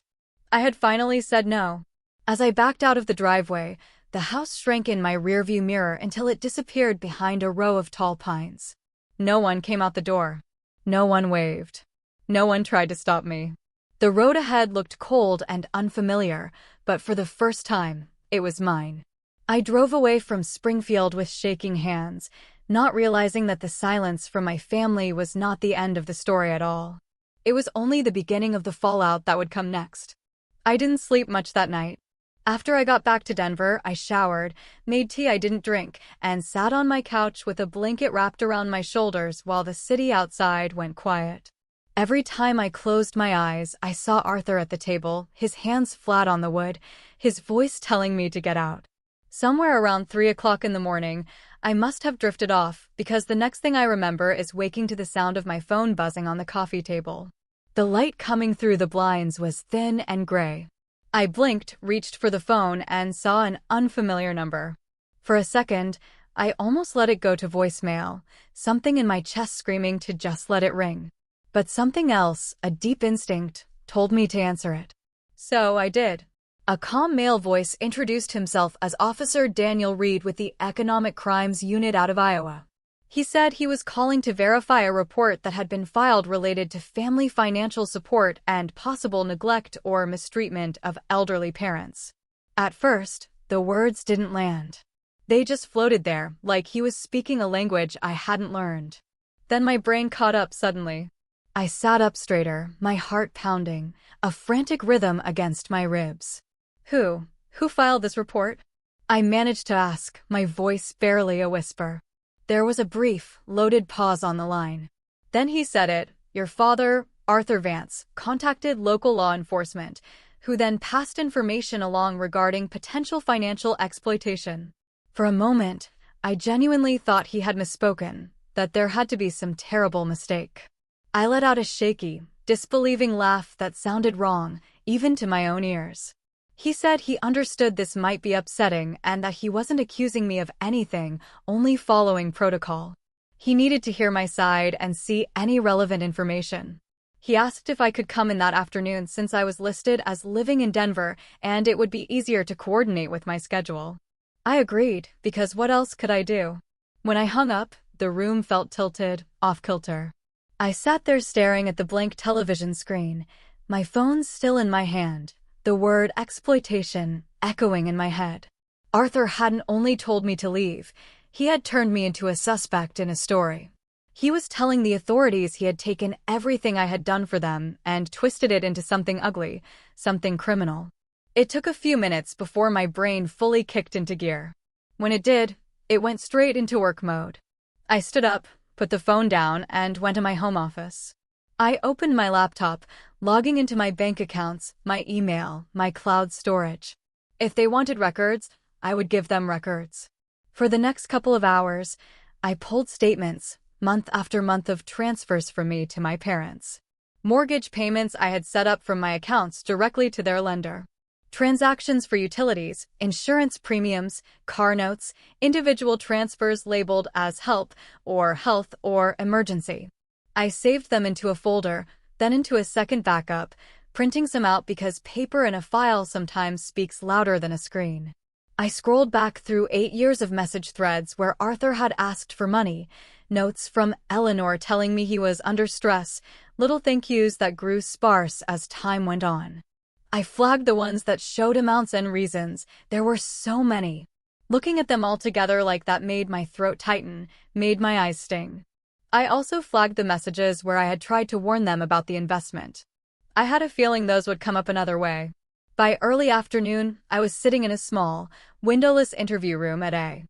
I had finally said no. As I backed out of the driveway, the house shrank in my rearview mirror until it disappeared behind a row of tall pines. No one came out the door. No one waved. No one tried to stop me. The road ahead looked cold and unfamiliar, but for the first time, it was mine. I drove away from Springfield with shaking hands, not realizing that the silence from my family was not the end of the story at all. It was only the beginning of the fallout that would come next. I didn't sleep much that night. After I got back to Denver, I showered, made tea I didn't drink, and sat on my couch with a blanket wrapped around my shoulders while the city outside went quiet. Every time I closed my eyes, I saw Arthur at the table, his hands flat on the wood, his voice telling me to get out. Somewhere around 3 o'clock in the morning, I must have drifted off, because the next thing I remember is waking to the sound of my phone buzzing on the coffee table. The light coming through the blinds was thin and gray. I blinked, reached for the phone, and saw an unfamiliar number. For a second, I almost let it go to voicemail, something in my chest screaming to just let it ring. But something else, a deep instinct, told me to answer it. So I did. A calm male voice introduced himself as Officer Daniel Reed with the Economic Crimes Unit out of Iowa. He said he was calling to verify a report that had been filed related to family financial support and possible neglect or mistreatment of elderly parents. At first, the words didn't land. They just floated there, like he was speaking a language I hadn't learned. Then my brain caught up suddenly. I sat up straighter, my heart pounding, a frantic rhythm against my ribs. Who filed this report? I managed to ask, my voice barely a whisper. There was a brief, loaded pause on the line. Then he said it, your father, Arthur Vance, contacted local law enforcement, who then passed information along regarding potential financial exploitation. For a moment, I genuinely thought he had misspoken, that there had to be some terrible mistake. I let out a shaky, disbelieving laugh that sounded wrong, even to my own ears. He said he understood this might be upsetting and that he wasn't accusing me of anything, only following protocol. He needed to hear my side and see any relevant information. He asked if I could come in that afternoon since I was listed as living in Denver and it would be easier to coordinate with my schedule. I agreed, because what else could I do? When I hung up, the room felt tilted, off-kilter. I sat there staring at the blank television screen, my phone still in my hand, the word exploitation echoing in my head. Arthur hadn't only told me to leave, he had turned me into a suspect in a story. He was telling the authorities he had taken everything I had done for them and twisted it into something ugly, something criminal. It took a few minutes before my brain fully kicked into gear. When it did, it went straight into work mode. I stood up, put the phone down, and went to my home office. I opened my laptop, logging into my bank accounts, my email, my cloud storage. If they wanted records, I would give them records. For the next couple of hours, I pulled statements, month after month of transfers from me to my parents. Mortgage payments I had set up from my accounts directly to their lender. Transactions for utilities, insurance premiums, car notes, individual transfers labeled as help or health or emergency. I saved them into a folder, then into a second backup, printing some out because paper in a file sometimes speaks louder than a screen. I scrolled back through 8 years of message threads where Arthur had asked for money, notes from Eleanor telling me he was under stress, little thank yous that grew sparse as time went on. I flagged the ones that showed amounts and reasons. There were so many. Looking at them all together like that made my throat tighten, made my eyes sting. I also flagged the messages where I had tried to warn them about the investment. I had a feeling those would come up another way. By early afternoon, I was sitting in a small, windowless interview room at a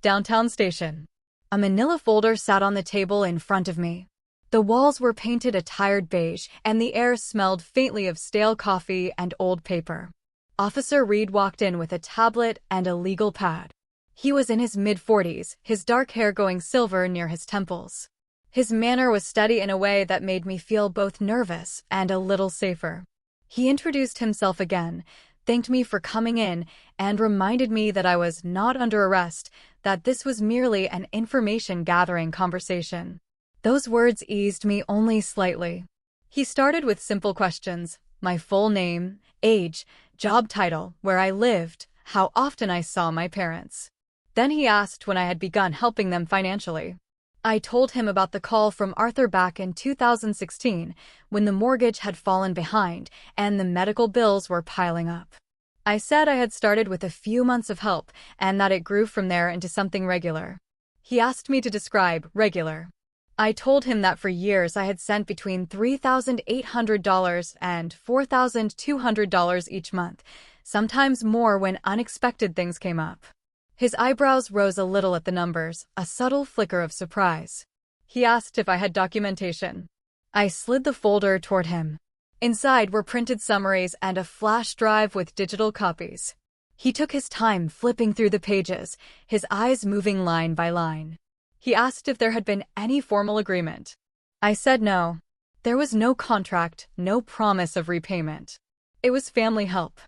downtown station. A manila folder sat on the table in front of me. The walls were painted a tired beige, and the air smelled faintly of stale coffee and old paper. Officer Reed walked in with a tablet and a legal pad. He was in his mid-40s, his dark hair going silver near his temples. His manner was steady in a way that made me feel both nervous and a little safer. He introduced himself again, thanked me for coming in, and reminded me that I was not under arrest, that this was merely an information-gathering conversation. Those words eased me only slightly. He started with simple questions: my full name, age, job title, where I lived, how often I saw my parents. Then he asked when I had begun helping them financially. I told him about the call from Arthur back in 2016, when the mortgage had fallen behind and the medical bills were piling up. I said I had started with a few months of help and that it grew from there into something regular. He asked me to describe regular. I told him that for years I had sent between $3,800 and $4,200 each month, sometimes more when unexpected things came up. His eyebrows rose a little at the numbers, a subtle flicker of surprise. He asked if I had documentation. I slid the folder toward him. Inside were printed summaries and a flash drive with digital copies. He took his time flipping through the pages, his eyes moving line by line. He asked if there had been any formal agreement. I said no. There was no contract, no promise of repayment. It was family help.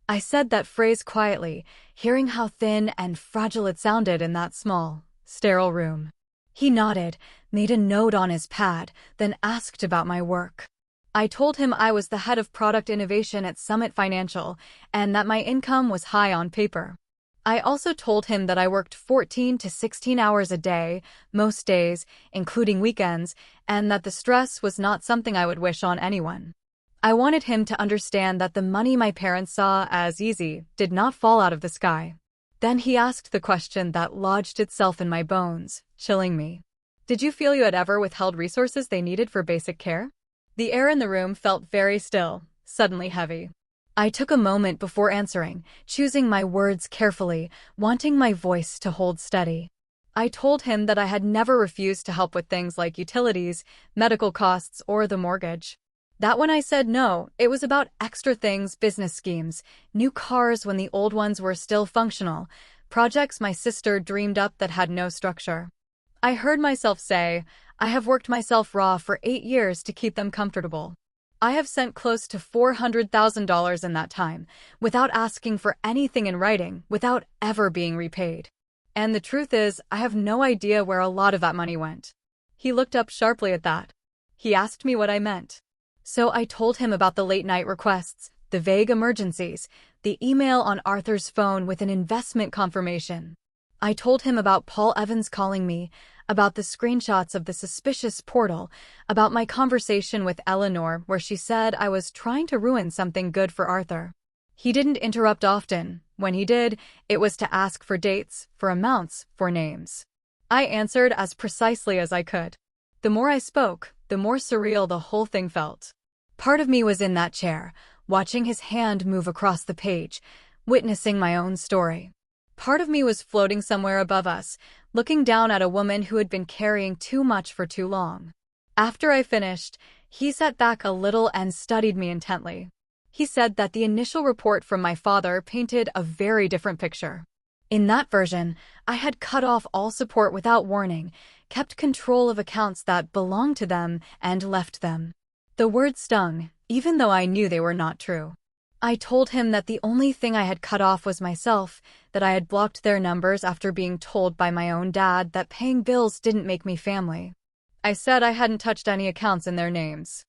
I said that phrase quietly, hearing how thin and fragile it sounded in that small, sterile room. He nodded, made a note on his pad, then asked about my work. I told him I was the head of product innovation at Summit Financial, and that my income was high on paper. I also told him that I worked 14 to 16 hours a day, most days, including weekends, and that the stress was not something I would wish on anyone. I wanted him to understand that the money my parents saw as easy did not fall out of the sky. Then he asked the question that lodged itself in my bones, chilling me. Did you feel you had ever withheld resources they needed for basic care? The air in the room felt very still, suddenly heavy. I took a moment before answering, choosing my words carefully, wanting my voice to hold steady. I told him that I had never refused to help with things like utilities, medical costs, or the mortgage. That when I said no, it was about extra things, business schemes, new cars when the old ones were still functional, projects my sister dreamed up that had no structure. I heard myself say, I have worked myself raw for 8 years to keep them comfortable. I have sent close to $400,000 in that time, without asking for anything in writing, without ever being repaid. And the truth is, I have no idea where a lot of that money went. He looked up sharply at that. He asked me what I meant. So I told him about the late-night requests, the vague emergencies, the email on Arthur's phone with an investment confirmation. I told him about Paul Evans calling me, about the screenshots of the suspicious portal, about my conversation with Eleanor where she said I was trying to ruin something good for Arthur. He didn't interrupt often. When he did, it was to ask for dates, for amounts, for names. I answered as precisely as I could. The more I spoke, the more surreal the whole thing felt. Part of me was in that chair, watching his hand move across the page, witnessing my own story. Part of me was floating somewhere above us, looking down at a woman who had been carrying too much for too long. After I finished, He sat back a little and studied me intently. He said that the initial report from my father painted a very different picture. In that version, I had cut off all support without warning, kept control of accounts that belonged to them, and left them. The words stung, even though I knew they were not true. I told him that the only thing I had cut off was myself, that I had blocked their numbers after being told by my own dad that paying bills didn't make me family. I said I hadn't touched any accounts in their names.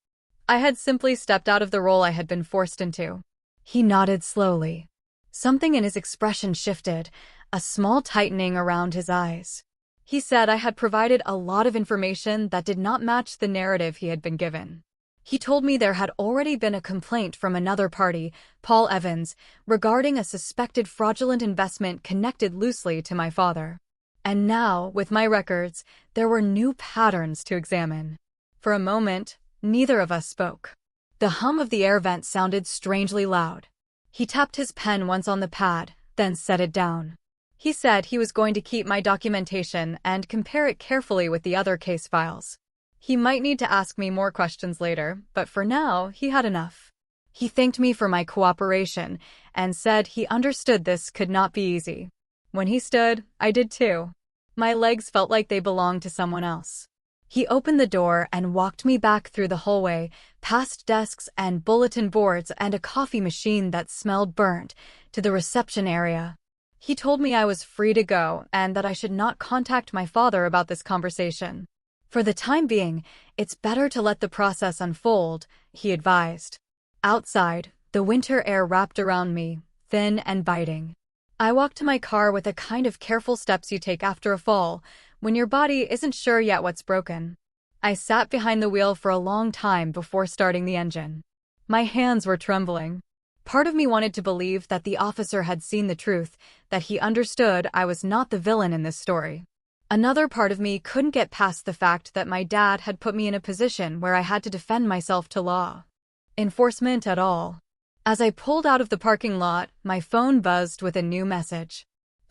I had simply stepped out of the role I had been forced into. He nodded slowly. Something in his expression shifted, a small tightening around his eyes. He said I had provided a lot of information that did not match the narrative he had been given. He told me there had already been a complaint from another party, Paul Evans, regarding a suspected fraudulent investment connected loosely to my father. And now, with my records, there were new patterns to examine. For a moment, neither of us spoke. The hum of the air vent sounded strangely loud. He tapped his pen once on the pad, then set it down. He said he was going to keep my documentation and compare it carefully with the other case files. He might need to ask me more questions later, but for now, he had enough. He thanked me for my cooperation and said he understood this could not be easy. When he stood, I did too. My legs felt like they belonged to someone else. He opened the door and walked me back through the hallway, past desks and bulletin boards and a coffee machine that smelled burnt, to the reception area. He told me I was free to go and that I should not contact my father about this conversation. For the time being, it's better to let the process unfold, he advised. Outside, the winter air wrapped around me, thin and biting. I walked to my car with a kind of careful steps you take after a fall, when your body isn't sure yet what's broken. I sat behind the wheel for a long time before starting the engine. My hands were trembling. Part of me wanted to believe that the officer had seen the truth, that he understood I was not the villain in this story. Another part of me couldn't get past the fact that my dad had put me in a position where I had to defend myself to law enforcement at all. As I pulled out of the parking lot, my phone buzzed with a new message.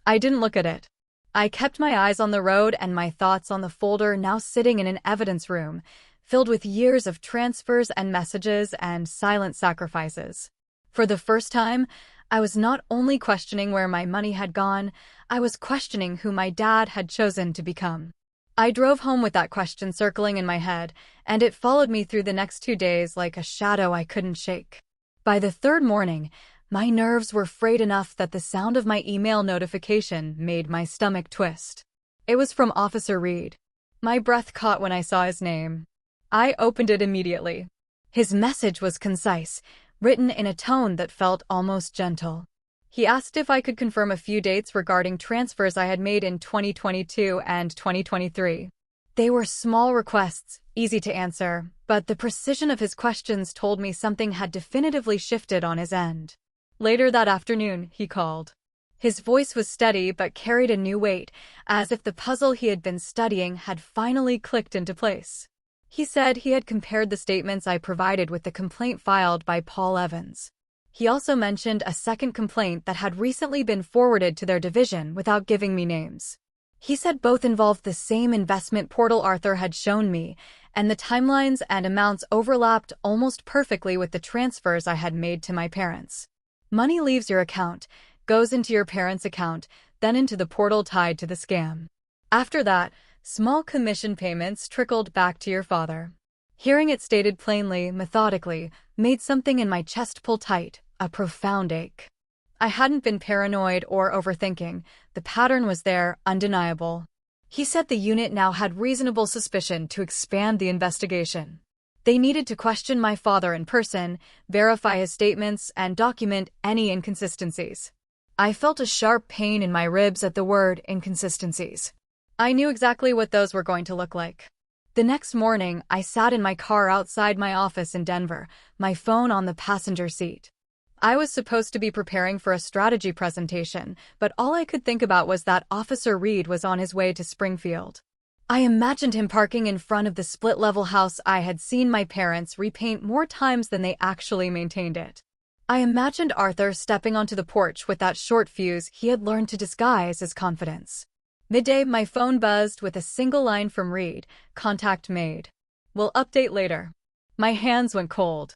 I didn't look at it. I kept my eyes on the road and my thoughts on the folder now sitting in an evidence room, filled with years of transfers and messages and silent sacrifices. For the first time, I was not only questioning where my money had gone, I was questioning who my dad had chosen to become. I drove home with that question circling in my head, and it followed me through the next 2 days like a shadow I couldn't shake. By the third morning, my nerves were frayed enough that the sound of my email notification made my stomach twist. It was from Officer Reed. My breath caught when I saw his name. I opened it immediately. His message was concise, written in a tone that felt almost gentle. He asked if I could confirm a few dates regarding transfers I had made in 2022 and 2023. They were small requests, easy to answer, but the precision of his questions told me something had definitively shifted on his end. Later that afternoon, he called. His voice was steady but carried a new weight, as if the puzzle he had been studying had finally clicked into place. He said he had compared the statements I provided with the complaint filed by Paul Evans. He also mentioned a second complaint that had recently been forwarded to their division without giving me names. He said both involved the same investment portal Arthur had shown me, and the timelines and amounts overlapped almost perfectly with the transfers I had made to my parents. Money leaves your account, goes into your parents' account, then into the portal tied to the scam. After that, small commission payments trickled back to your father. Hearing it stated plainly, methodically, made something in my chest pull tight, a profound ache. I hadn't been paranoid or overthinking. The pattern was there, undeniable. He said the unit now had reasonable suspicion to expand the investigation. They needed to question my father in person, verify his statements, and document any inconsistencies. I felt a sharp pain in my ribs at the word inconsistencies. I knew exactly what those were going to look like. The next morning, I sat in my car outside my office in Denver, my phone on the passenger seat. I was supposed to be preparing for a strategy presentation, but all I could think about was that Officer Reed was on his way to Springfield. I imagined him parking in front of the split-level house I had seen my parents repaint more times than they actually maintained it. I imagined Arthur stepping onto the porch with that short fuse he had learned to disguise as confidence. Midday, my phone buzzed with a single line from Reed, "Contact made. We'll update later." My hands went cold.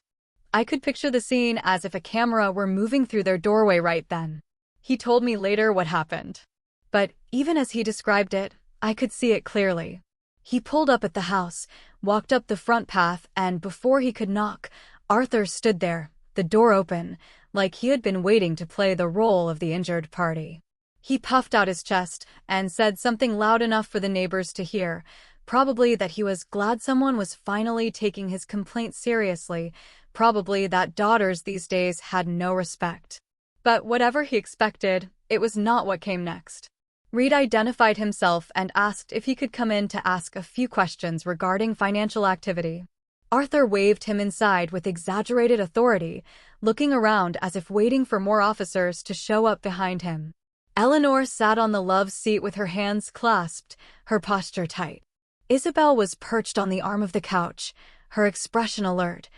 I could picture the scene as if a camera were moving through their doorway right then. He told me later what happened. But even as he described it, I could see it clearly. He pulled up at the house, walked up the front path, and before he could knock, Arthur stood there, the door open, like he had been waiting to play the role of the injured party. He puffed out his chest and said something loud enough for the neighbors to hear, probably that he was glad someone was finally taking his complaint seriously, probably that daughters these days had no respect. But whatever he expected, it was not what came next. Reed identified himself and asked if he could come in to ask a few questions regarding financial activity. Arthur waved him inside with exaggerated authority, looking around as if waiting for more officers to show up behind him. Eleanor sat on the love seat with her hands clasped, her posture tight. Isabel was perched on the arm of the couch, her expression alert,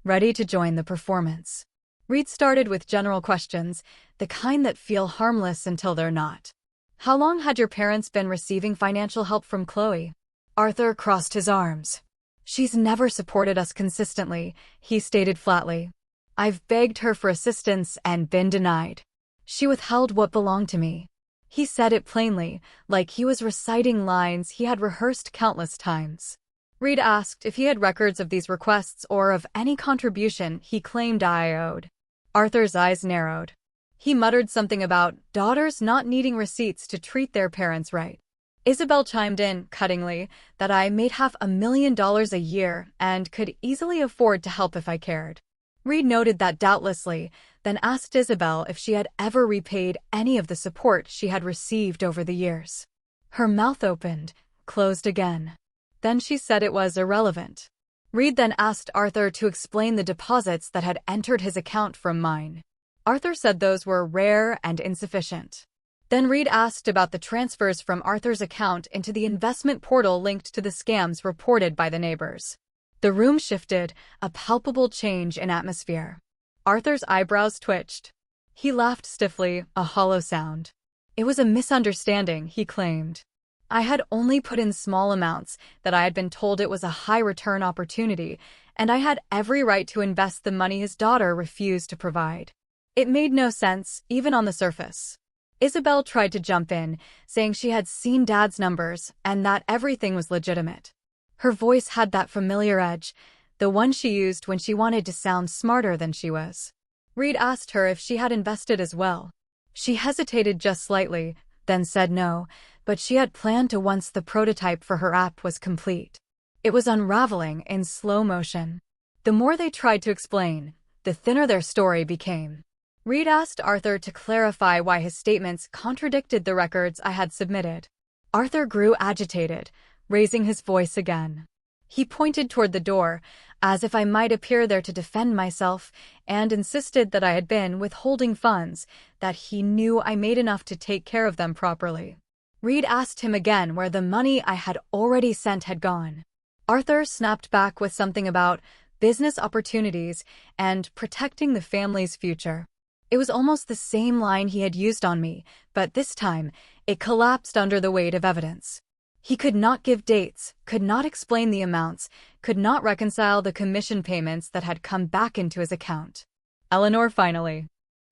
ready to join the performance. Reed started with general questions, the kind that feel harmless until they're not. How long had your parents been receiving financial help from Chloe? Arthur crossed his arms. She's never supported us consistently, he stated flatly. I've begged her for assistance and been denied. She withheld what belonged to me. He said it plainly, like he was reciting lines he had rehearsed countless times. Reed asked if he had records of these requests or of any contribution he claimed I owed. Arthur's eyes narrowed. He muttered something about daughters not needing receipts to treat their parents right. Isabel chimed in, cuttingly, that I made $500,000 a year and could easily afford to help if I cared. Reed noted that doubtlessly, then asked Isabel if she had ever repaid any of the support she had received over the years. Her mouth opened, closed again. Then she said it was irrelevant. Reed then asked Arthur to explain the deposits that had entered his account from mine. Arthur said those were rare and insufficient. Then Reed asked about the transfers from Arthur's account into the investment portal linked to the scams reported by the neighbors. The room shifted, a palpable change in atmosphere. Arthur's eyebrows twitched. He laughed stiffly, a hollow sound. It was a misunderstanding, he claimed. I had only put in small amounts, that I had been told it was a high-return opportunity, and I had every right to invest the money his daughter refused to provide. It made no sense, even on the surface. Isabel tried to jump in, saying she had seen Dad's numbers and that everything was legitimate. Her voice had that familiar edge, the one she used when she wanted to sound smarter than she was. Reed asked her if she had invested as well. She hesitated just slightly, then said no, but she had planned to once the prototype for her app was complete. It was unraveling in slow motion. The more they tried to explain, the thinner their story became. Reed asked Arthur to clarify why his statements contradicted the records I had submitted. Arthur grew agitated, raising his voice again. He pointed toward the door, as if I might appear there to defend myself, and insisted that I had been withholding funds, that he knew I made enough to take care of them properly. Reed asked him again where the money I had already sent had gone. Arthur snapped back with something about business opportunities and protecting the family's future. It was almost the same line he had used on me, but this time, it collapsed under the weight of evidence. He could not give dates, could not explain the amounts, could not reconcile the commission payments that had come back into his account. Eleanor finally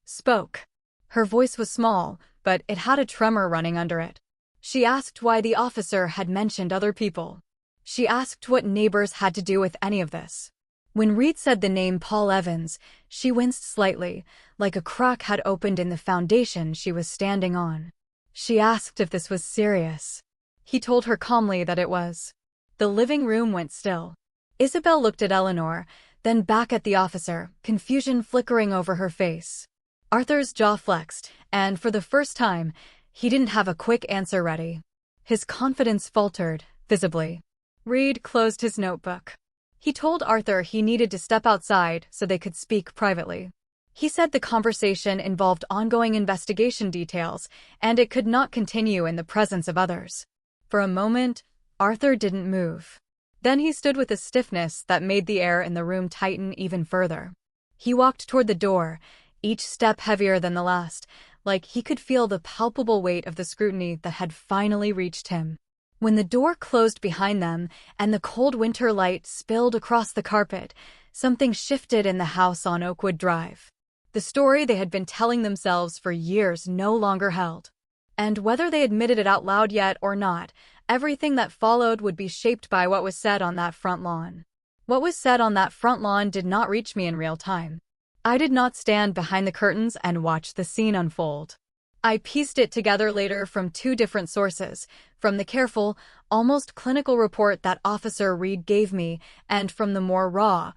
spoke. Her voice was small, but it had a tremor running under it. She asked why the officer had mentioned other people. She asked what neighbors had to do with any of this. When Reed said the name Paul Evans, she winced slightly, like a crack had opened in the foundation she was standing on. She asked if this was serious. He told her calmly that it was. The living room went still. Isabel looked at Eleanor, then back at the officer, confusion flickering over her face. Arthur's jaw flexed, and for the first time, he didn't have a quick answer ready. His confidence faltered, visibly. Reed closed his notebook. He told Arthur he needed to step outside so they could speak privately. He said the conversation involved ongoing investigation details, and it could not continue in the presence of others. For a moment, Arthur didn't move. Then he stood with a stiffness that made the air in the room tighten even further. He walked toward the door, each step heavier than the last, like he could feel the palpable weight of the scrutiny that had finally reached him. When the door closed behind them and the cold winter light spilled across the carpet, something shifted in the house on Oakwood Drive. The story they had been telling themselves for years no longer held. And whether they admitted it out loud yet or not, everything that followed would be shaped by what was said on that front lawn. What was said on that front lawn did not reach me in real time. I did not stand behind the curtains and watch the scene unfold. I pieced it together later from two different sources, from the careful, almost clinical report that Officer Reed gave me, and from the more raw,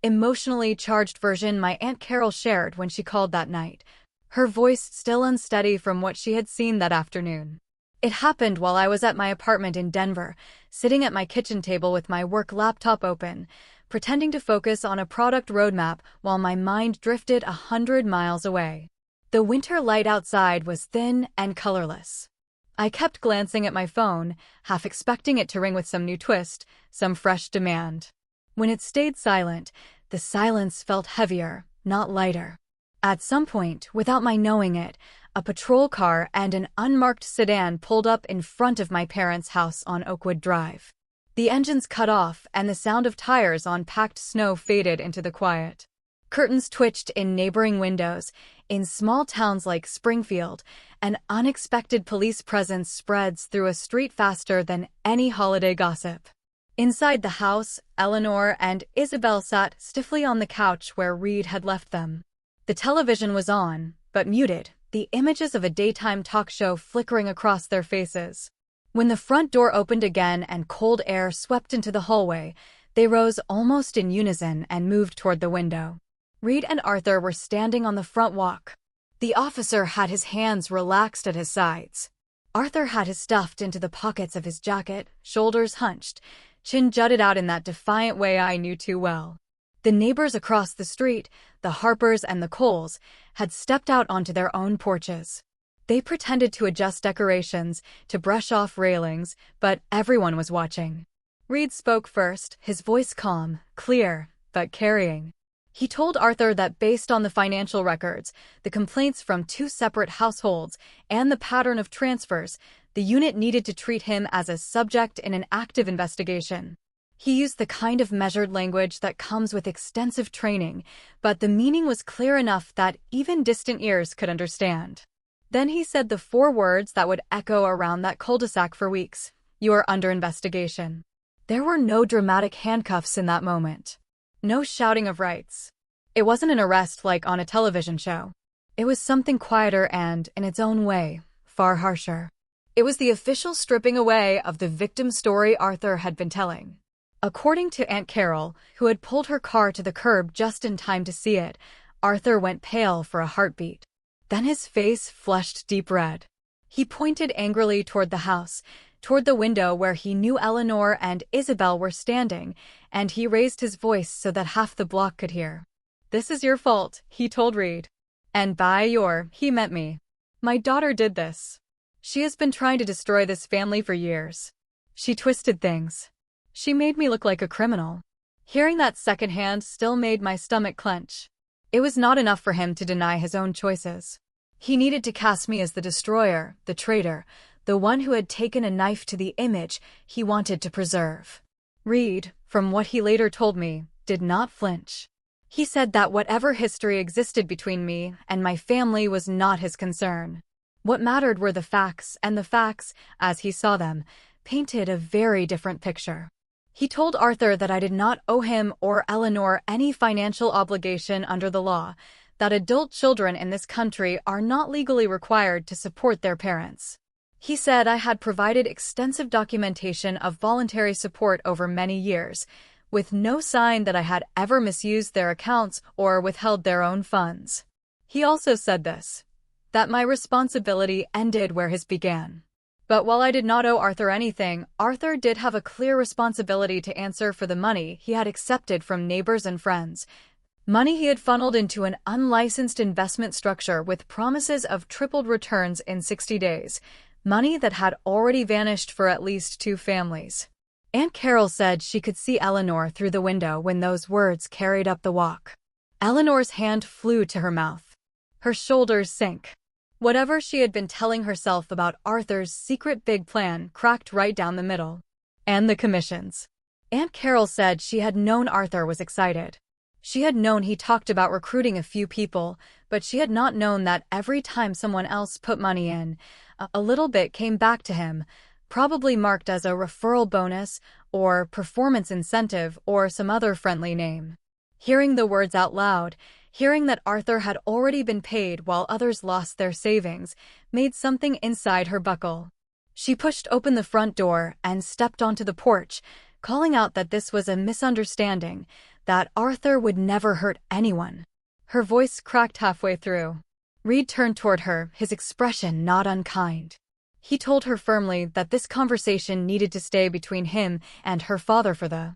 emotionally charged version my Aunt Carol shared when she called that night, her voice still unsteady from what she had seen that afternoon. It happened while I was at my apartment in Denver, sitting at my kitchen table with my work laptop open, pretending to focus on a product roadmap while my mind drifted 100 miles away. The winter light outside was thin and colorless. I kept glancing at my phone, half expecting it to ring with some new twist, some fresh demand. When it stayed silent, the silence felt heavier, not lighter. At some point, without my knowing it, a patrol car and an unmarked sedan pulled up in front of my parents' house on Oakwood Drive. The engines cut off and the sound of tires on packed snow faded into the quiet. Curtains twitched in neighboring windows. In small towns like Springfield, an unexpected police presence spreads through a street faster than any holiday gossip. Inside the house, Eleanor and Isabel sat stiffly on the couch where Reed had left them. The television was on, but muted, the images of a daytime talk show flickering across their faces. When the front door opened again and cold air swept into the hallway, they rose almost in unison and moved toward the window. Reed and Arthur were standing on the front walk. The officer had his hands relaxed at his sides. Arthur had his stuffed into the pockets of his jacket, shoulders hunched, chin jutted out in that defiant way I knew too well. The neighbors across the street, the Harpers and the Coles, had stepped out onto their own porches. They pretended to adjust decorations, to brush off railings, but everyone was watching. Reed spoke first, his voice calm, clear, but carrying. He told Arthur that based on the financial records, the complaints from two separate households, and the pattern of transfers, the unit needed to treat him as a subject in an active investigation. He used the kind of measured language that comes with extensive training, but the meaning was clear enough that even distant ears could understand. Then he said the four words that would echo around that cul-de-sac for weeks: "You are under investigation." There were no dramatic handcuffs in that moment. No shouting of rights. It wasn't an arrest like on a television show. It was something quieter and, in its own way, far harsher. It was the official stripping away of the victim story Arthur had been telling. According to Aunt Carol, who had pulled her car to the curb just in time to see it, Arthur went pale for a heartbeat. Then his face flushed deep red. He pointed angrily toward the house, toward the window where he knew Eleanor and Isabel were standing, and he raised his voice so that half the block could hear. "This is your fault," he told Reed. And by your, he meant me. My daughter did this. She has been trying to destroy this family for years. She twisted things. She made me look like a criminal. Hearing that secondhand still made my stomach clench. It was not enough for him to deny his own choices. He needed to cast me as the destroyer, the traitor, the one who had taken a knife to the image he wanted to preserve. Reed, from what he later told me, did not flinch. He said that whatever history existed between me and my family was not his concern. What mattered were the facts, and the facts, as he saw them, painted a very different picture. He told Arthur that I did not owe him or Eleanor any financial obligation under the law, that adult children in this country are not legally required to support their parents. He said I had provided extensive documentation of voluntary support over many years, with no sign that I had ever misused their accounts or withheld their own funds. He also said this, that my responsibility ended where his began. But while I did not owe Arthur anything, Arthur did have a clear responsibility to answer for the money he had accepted from neighbors and friends. Money he had funneled into an unlicensed investment structure with promises of tripled returns in 60 days. Money that had already vanished for at least two families. Aunt Carol said she could see Eleanor through the window when those words carried up the walk. Eleanor's hand flew to her mouth. Her shoulders sank. Whatever she had been telling herself about Arthur's secret big plan cracked right down the middle. And the commissions. Aunt Carol said she had known Arthur was excited. She had known he talked about recruiting a few people, but she had not known that every time someone else put money in, a little bit came back to him, probably marked as a referral bonus or performance incentive or some other friendly name. Hearing the words out loud, hearing that Arthur had already been paid while others lost their savings, made something inside her buckle. She pushed open the front door and stepped onto the porch, calling out that this was a misunderstanding, that Arthur would never hurt anyone. Her voice cracked halfway through. Reed turned toward her, his expression not unkind. He told her firmly that this conversation needed to stay between him and her father for the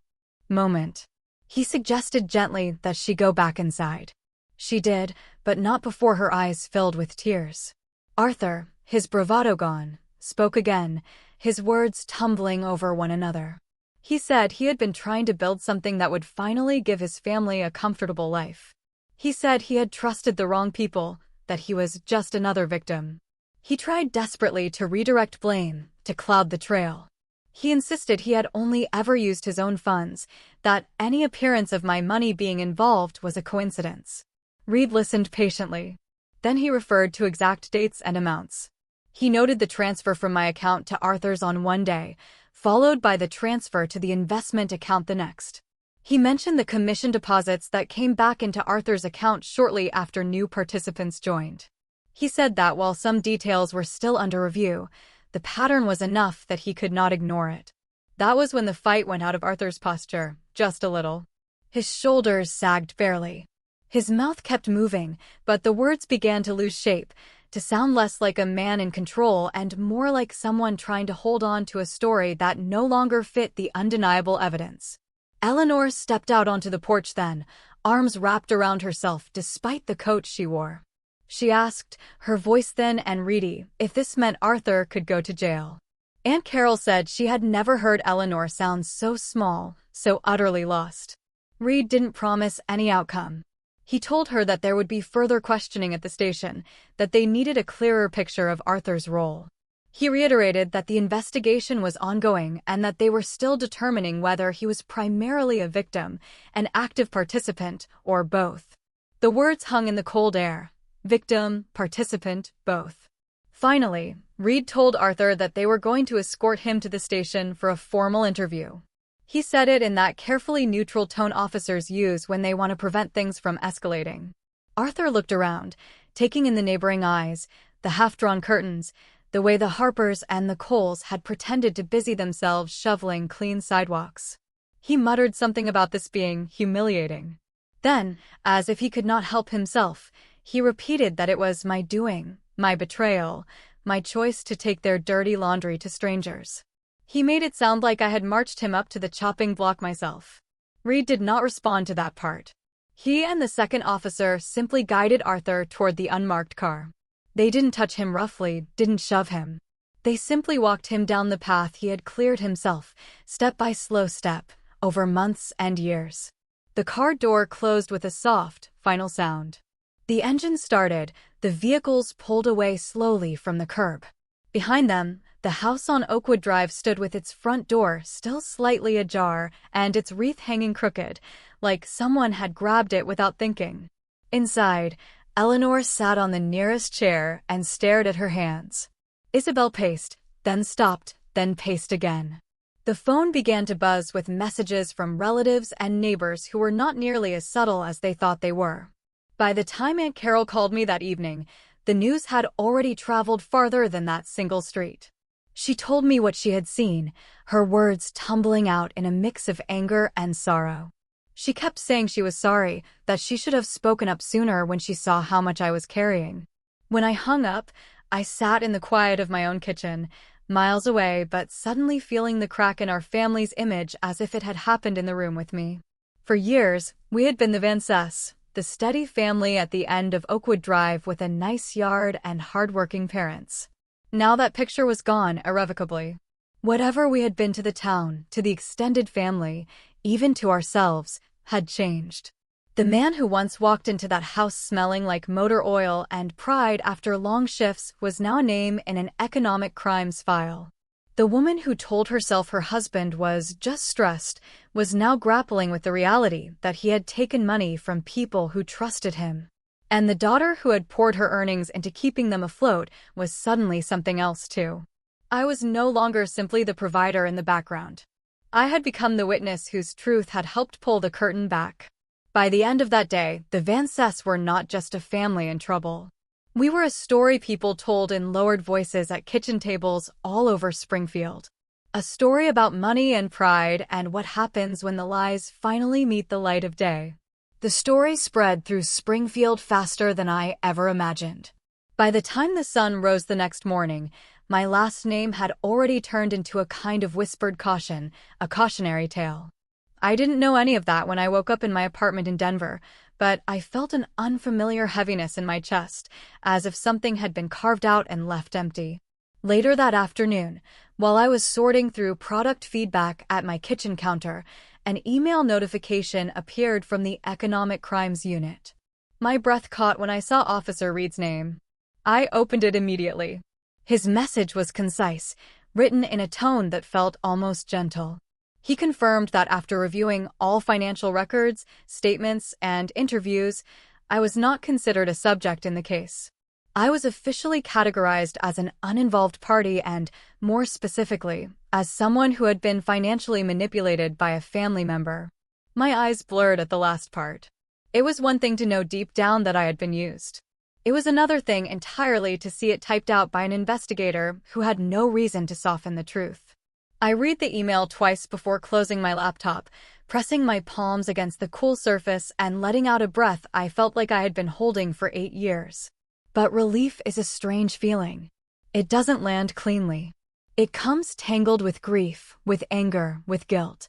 moment. He suggested gently that she go back inside. She did, but not before her eyes filled with tears. Arthur, his bravado gone, spoke again, his words tumbling over one another. He said he had been trying to build something that would finally give his family a comfortable life. He said he had trusted the wrong people, that he was just another victim. He tried desperately to redirect blame, to cloud the trail. He insisted he had only ever used his own funds, that any appearance of my money being involved was a coincidence. Reed listened patiently. Then he referred to exact dates and amounts. He noted the transfer from my account to Arthur's on one day, followed by the transfer to the investment account the next. He mentioned the commission deposits that came back into Arthur's account shortly after new participants joined. He said that while some details were still under review, the pattern was enough that he could not ignore it. That was when the fight went out of Arthur's posture, just a little. His shoulders sagged barely. His mouth kept moving, but the words began to lose shape, to sound less like a man in control and more like someone trying to hold on to a story that no longer fit the undeniable evidence. Eleanor stepped out onto the porch then, arms wrapped around herself despite the coat she wore. She asked, her voice thin and reedy, if this meant Arthur could go to jail. Aunt Carol said she had never heard Eleanor sound so small, so utterly lost. Reed didn't promise any outcome. He told her that there would be further questioning at the station, that they needed a clearer picture of Arthur's role. He reiterated that the investigation was ongoing and that they were still determining whether he was primarily a victim, an active participant, or both. The words hung in the cold air. Victim, participant, both. Finally, Reed told Arthur that they were going to escort him to the station for a formal interview. He said it in that carefully neutral tone officers use when they want to prevent things from escalating. Arthur looked around, taking in the neighboring eyes, the half-drawn curtains, the way the Harpers and the Coles had pretended to busy themselves shoveling clean sidewalks. He muttered something about this being humiliating. Then, as if he could not help himself, he repeated that it was my doing, my betrayal, my choice to take their dirty laundry to strangers. He made it sound like I had marched him up to the chopping block myself. Reed did not respond to that part. He and the second officer simply guided Arthur toward the unmarked car. They didn't touch him roughly, didn't shove him. They simply walked him down the path he had cleared himself, step by slow step, over months and years. The car door closed with a soft, final sound. The engine started, the vehicles pulled away slowly from the curb. Behind them, the house on Oakwood Drive stood with its front door still slightly ajar and its wreath hanging crooked, like someone had grabbed it without thinking. Inside, Eleanor sat on the nearest chair and stared at her hands. Isabel paced, then stopped, then paced again. The phone began to buzz with messages from relatives and neighbors who were not nearly as subtle as they thought they were. By the time Aunt Carol called me that evening, the news had already traveled farther than that single street. She told me what she had seen, her words tumbling out in a mix of anger and sorrow. She kept saying she was sorry, that she should have spoken up sooner when she saw how much I was carrying. When I hung up, I sat in the quiet of my own kitchen, miles away but suddenly feeling the crack in our family's image as if it had happened in the room with me. For years, we had been the Van Cess, the steady family at the end of Oakwood Drive with a nice yard and hard-working parents. Now that picture was gone irrevocably. Whatever we had been to the town, to the extended family, even to ourselves, had changed. The man who once walked into that house smelling like motor oil and pride after long shifts was now a name in an economic crimes file. The woman who told herself her husband was just stressed was now grappling with the reality that he had taken money from people who trusted him. And the daughter who had poured her earnings into keeping them afloat was suddenly something else too. I was no longer simply the provider in the background. I had become the witness whose truth had helped pull the curtain back. By the end of that day, the Vances were not just a family in trouble. We were a story people told in lowered voices at kitchen tables all over Springfield. A story about money and pride and what happens when the lies finally meet the light of day. The story spread through Springfield faster than I ever imagined. By the time the sun rose the next morning, my last name had already turned into a kind of whispered caution, a cautionary tale. I didn't know any of that when I woke up in my apartment in Denver, but I felt an unfamiliar heaviness in my chest, as if something had been carved out and left empty. Later that afternoon, while I was sorting through product feedback at my kitchen counter, an email notification appeared from the Economic Crimes Unit. My breath caught when I saw Officer Reed's name. I opened it immediately. His message was concise, written in a tone that felt almost gentle. He confirmed that after reviewing all financial records, statements, and interviews, I was not considered a subject in the case. I was officially categorized as an uninvolved party and, more specifically, as someone who had been financially manipulated by a family member. My eyes blurred at the last part. It was one thing to know deep down that I had been used. It was another thing entirely to see it typed out by an investigator who had no reason to soften the truth. I read the email twice before closing my laptop, pressing my palms against the cool surface and letting out a breath I felt like I had been holding for 8 years. But relief is a strange feeling. It doesn't land cleanly. It comes tangled with grief, with anger, with guilt,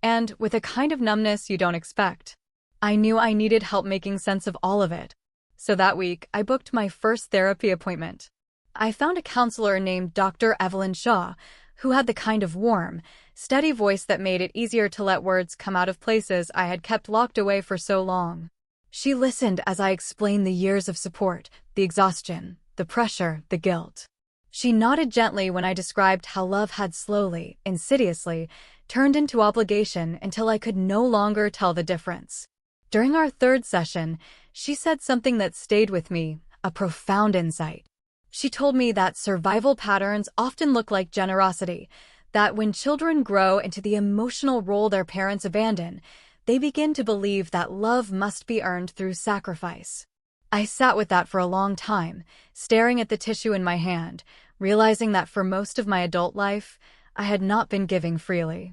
and with a kind of numbness you don't expect. I knew I needed help making sense of all of it. So that week, I booked my first therapy appointment. I found a counselor named Dr. Evelyn Shaw, who had the kind of warm, steady voice that made it easier to let words come out of places I had kept locked away for so long. She listened as I explained the years of support, the exhaustion, the pressure, the guilt. She nodded gently when I described how love had slowly, insidiously, turned into obligation until I could no longer tell the difference. During our third session, she said something that stayed with me, a profound insight. She told me that survival patterns often look like generosity, that when children grow into the emotional role their parents abandon, they begin to believe that love must be earned through sacrifice. I sat with that for a long time, staring at the tissue in my hand, realizing that for most of my adult life, I had not been giving freely.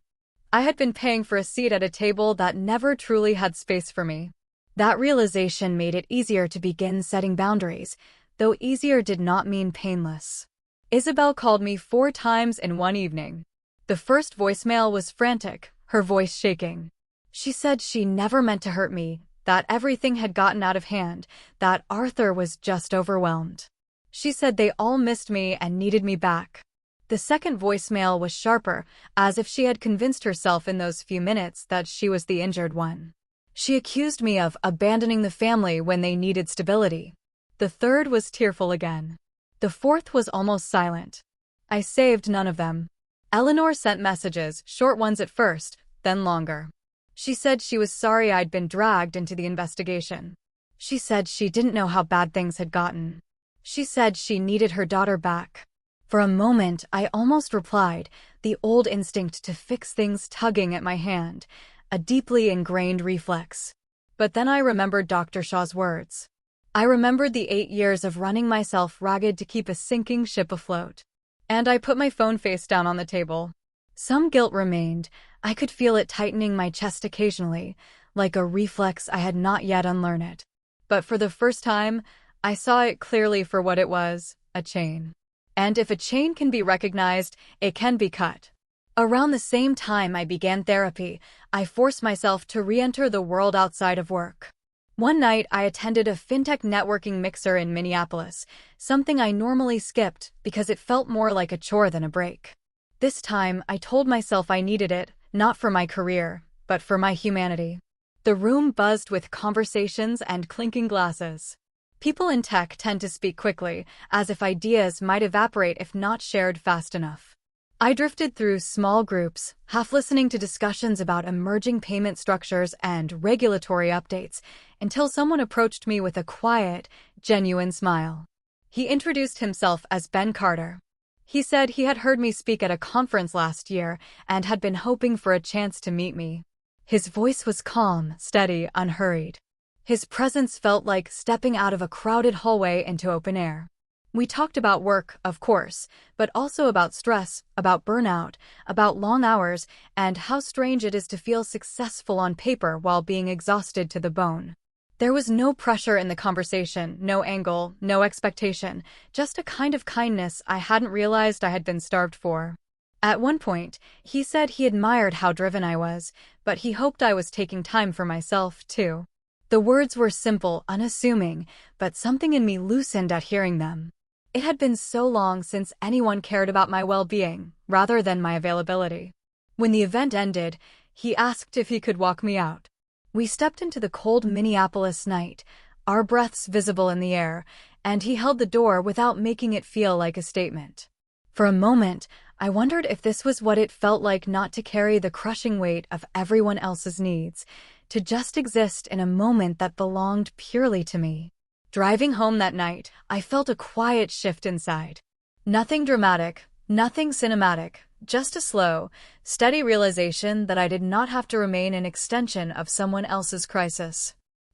I had been paying for a seat at a table that never truly had space for me. That realization made it easier to begin setting boundaries, though easier did not mean painless. Isabel called me 4 times in one evening. The first voicemail was frantic, her voice shaking. She said she never meant to hurt me, that everything had gotten out of hand, that Arthur was just overwhelmed. She said they all missed me and needed me back. The second voicemail was sharper, as if she had convinced herself in those few minutes that she was the injured one. She accused me of abandoning the family when they needed stability. The third was tearful again. The fourth was almost silent. I saved none of them. Eleanor sent messages, short ones at first, then longer. She said she was sorry I'd been dragged into the investigation. She said she didn't know how bad things had gotten. She said she needed her daughter back. For a moment, I almost replied, the old instinct to fix things tugging at my hand, a deeply ingrained reflex. But then I remembered Dr. Shaw's words. I remembered the 8 years of running myself ragged to keep a sinking ship afloat. And I put my phone face down on the table. Some guilt remained. I could feel it tightening my chest occasionally, like a reflex I had not yet unlearned. But for the first time, I saw it clearly for what it was, a chain. And if a chain can be recognized, it can be cut. Around the same time I began therapy, I forced myself to re-enter the world outside of work. One night, I attended a fintech networking mixer in Minneapolis, something I normally skipped because it felt more like a chore than a break. This time, I told myself I needed it, not for my career, but for my humanity. The room buzzed with conversations and clinking glasses. People in tech tend to speak quickly, as if ideas might evaporate if not shared fast enough. I drifted through small groups, half listening to discussions about emerging payment structures and regulatory updates, until someone approached me with a quiet, genuine smile. He introduced himself as Ben Carter. He said he had heard me speak at a conference last year and had been hoping for a chance to meet me. His voice was calm, steady, unhurried. His presence felt like stepping out of a crowded hallway into open air. We talked about work, of course, but also about stress, about burnout, about long hours, and how strange it is to feel successful on paper while being exhausted to the bone. There was no pressure in the conversation, no angle, no expectation, just a kind of kindness I hadn't realized I had been starved for. At one point, he said he admired how driven I was, but he hoped I was taking time for myself, too. The words were simple, unassuming, but something in me loosened at hearing them. It had been so long since anyone cared about my well-being, rather than my availability. When the event ended, he asked if he could walk me out. We stepped into the cold Minneapolis night, our breaths visible in the air, and he held the door without making it feel like a statement. For a moment, I wondered if this was what it felt like not to carry the crushing weight of everyone else's needs, to just exist in a moment that belonged purely to me. Driving home that night, I felt a quiet shift inside. Nothing dramatic, nothing cinematic, just a slow, steady realization that I did not have to remain an extension of someone else's crisis.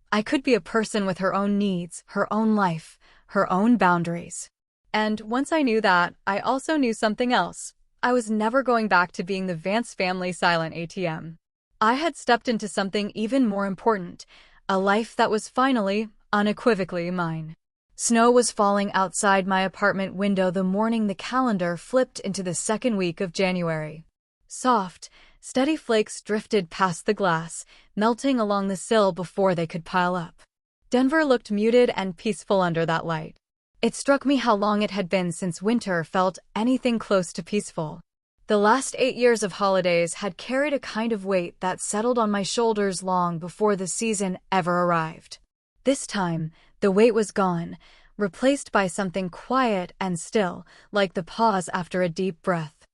I could be a person with her own needs, her own life, her own boundaries. And once I knew that, I also knew something else. I was never going back to being the Vance family silent ATM. I had stepped into something even more important, a life that was finally, unequivocally mine. Snow was falling outside my apartment window the morning the calendar flipped into the second week of January. Soft, steady flakes drifted past the glass, melting along the sill before they could pile up. Denver looked muted and peaceful under that light. It struck me how long it had been since winter felt anything close to peaceful. The last 8 years of holidays had carried a kind of weight that settled on my shoulders long before the season ever arrived. This time, the weight was gone, replaced by something quiet and still, like the pause after a deep breath.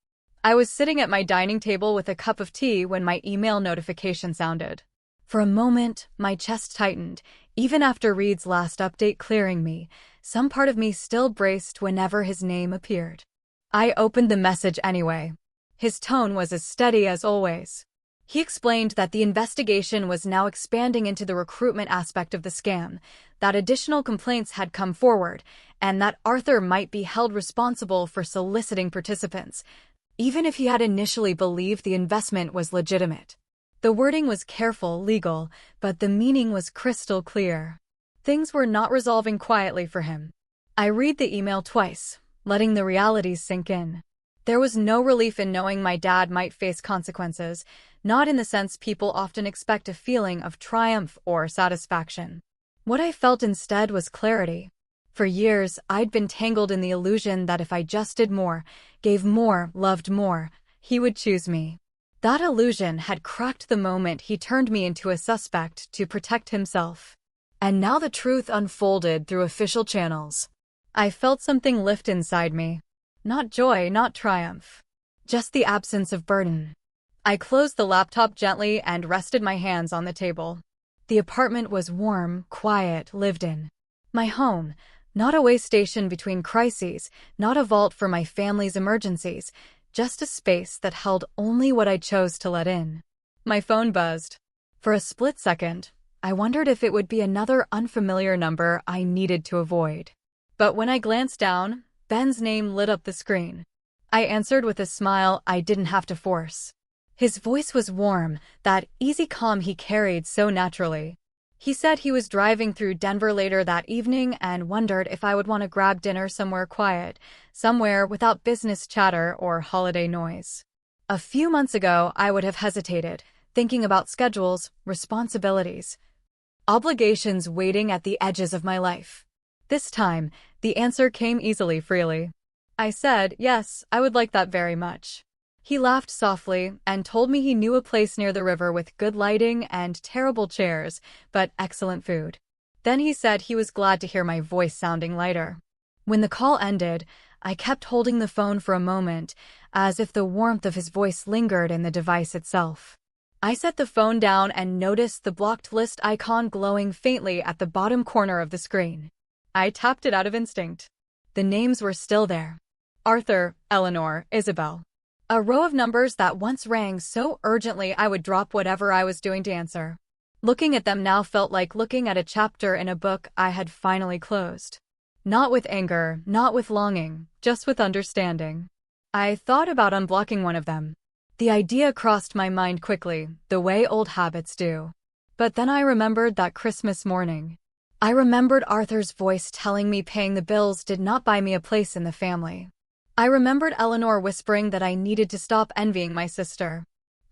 I was sitting at my dining table with a cup of tea when my email notification sounded. For a moment, my chest tightened, even after Reed's last update clearing me. Some part of me still braced whenever his name appeared. I opened the message anyway. His tone was as steady as always. He explained that the investigation was now expanding into the recruitment aspect of the scam, that additional complaints had come forward, and that Arthur might be held responsible for soliciting participants, even if he had initially believed the investment was legitimate. The wording was careful, legal, but the meaning was crystal clear. Things were not resolving quietly for him. I read the email twice, letting the realities sink in. There was no relief in knowing my dad might face consequences, not in the sense people often expect, a feeling of triumph or satisfaction. What I felt instead was clarity. For years, I'd been tangled in the illusion that if I just did more, gave more, loved more, he would choose me. That illusion had cracked the moment he turned me into a suspect to protect himself. And now the truth unfolded through official channels. I felt something lift inside me. Not joy, not triumph. Just the absence of burden. I closed the laptop gently and rested my hands on the table. The apartment was warm, quiet, lived in. My home, not a way station between crises, not a vault for my family's emergencies, just a space that held only what I chose to let in. My phone buzzed. For a split second, I wondered if it would be another unfamiliar number I needed to avoid. But when I glanced down, Ben's name lit up the screen. I answered with a smile I didn't have to force. His voice was warm, that easy calm he carried so naturally. He said he was driving through Denver later that evening and wondered if I would want to grab dinner somewhere quiet, somewhere without business chatter or holiday noise. A few months ago, I would have hesitated, thinking about schedules, responsibilities, obligations waiting at the edges of my life. This time, the answer came easily, freely. I said, yes, I would like that very much. He laughed softly and told me he knew a place near the river with good lighting and terrible chairs, but excellent food. Then he said he was glad to hear my voice sounding lighter. When the call ended, I kept holding the phone for a moment, as if the warmth of his voice lingered in the device itself. I set the phone down and noticed the blocked list icon glowing faintly at the bottom corner of the screen. I tapped it out of instinct. The names were still there. Arthur, Eleanor, Isabel. A row of numbers that once rang so urgently I would drop whatever I was doing to answer. Looking at them now felt like looking at a chapter in a book I had finally closed. Not with anger, not with longing, just with understanding. I thought about unblocking one of them. The idea crossed my mind quickly, the way old habits do. But then I remembered that Christmas morning. I remembered Arthur's voice telling me paying the bills did not buy me a place in the family. I remembered Eleanor whispering that I needed to stop envying my sister.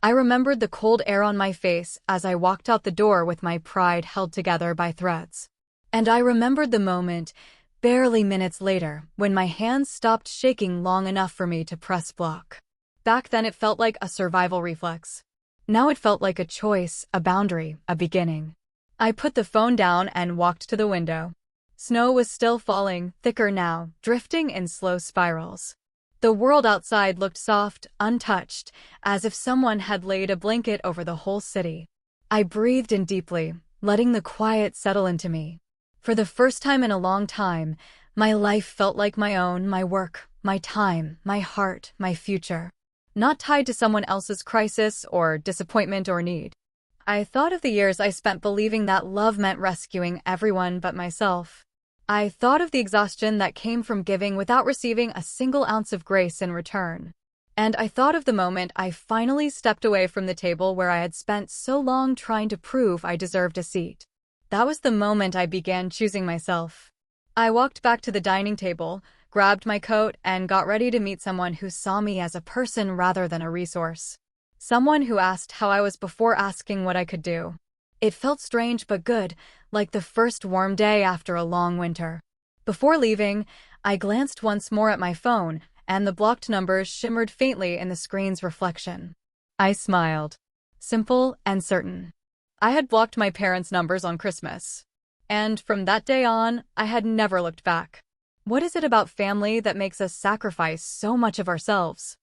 I remembered the cold air on my face as I walked out the door with my pride held together by threads. And I remembered the moment, barely minutes later, when my hands stopped shaking long enough for me to press block. Back then it felt like a survival reflex. Now it felt like a choice, a boundary, a beginning. I put the phone down and walked to the window. Snow was still falling, thicker now, drifting in slow spirals. The world outside looked soft, untouched, as if someone had laid a blanket over the whole city. I breathed in deeply, letting the quiet settle into me. For the first time in a long time, my life felt like my own, my work, my time, my heart, my future. Not tied to someone else's crisis or disappointment or need. I thought of the years I spent believing that love meant rescuing everyone but myself. I thought of the exhaustion that came from giving without receiving a single ounce of grace in return. And I thought of the moment I finally stepped away from the table where I had spent so long trying to prove I deserved a seat. That was the moment I began choosing myself. I walked back to the dining table, grabbed my coat, and got ready to meet someone who saw me as a person rather than a resource. Someone who asked how I was before asking what I could do. It felt strange but good, like the first warm day after a long winter. Before leaving, I glanced once more at my phone, and the blocked numbers shimmered faintly in the screen's reflection. I smiled. Simple and certain. I had blocked my parents' numbers on Christmas. And from that day on, I had never looked back. What is it about family that makes us sacrifice so much of ourselves?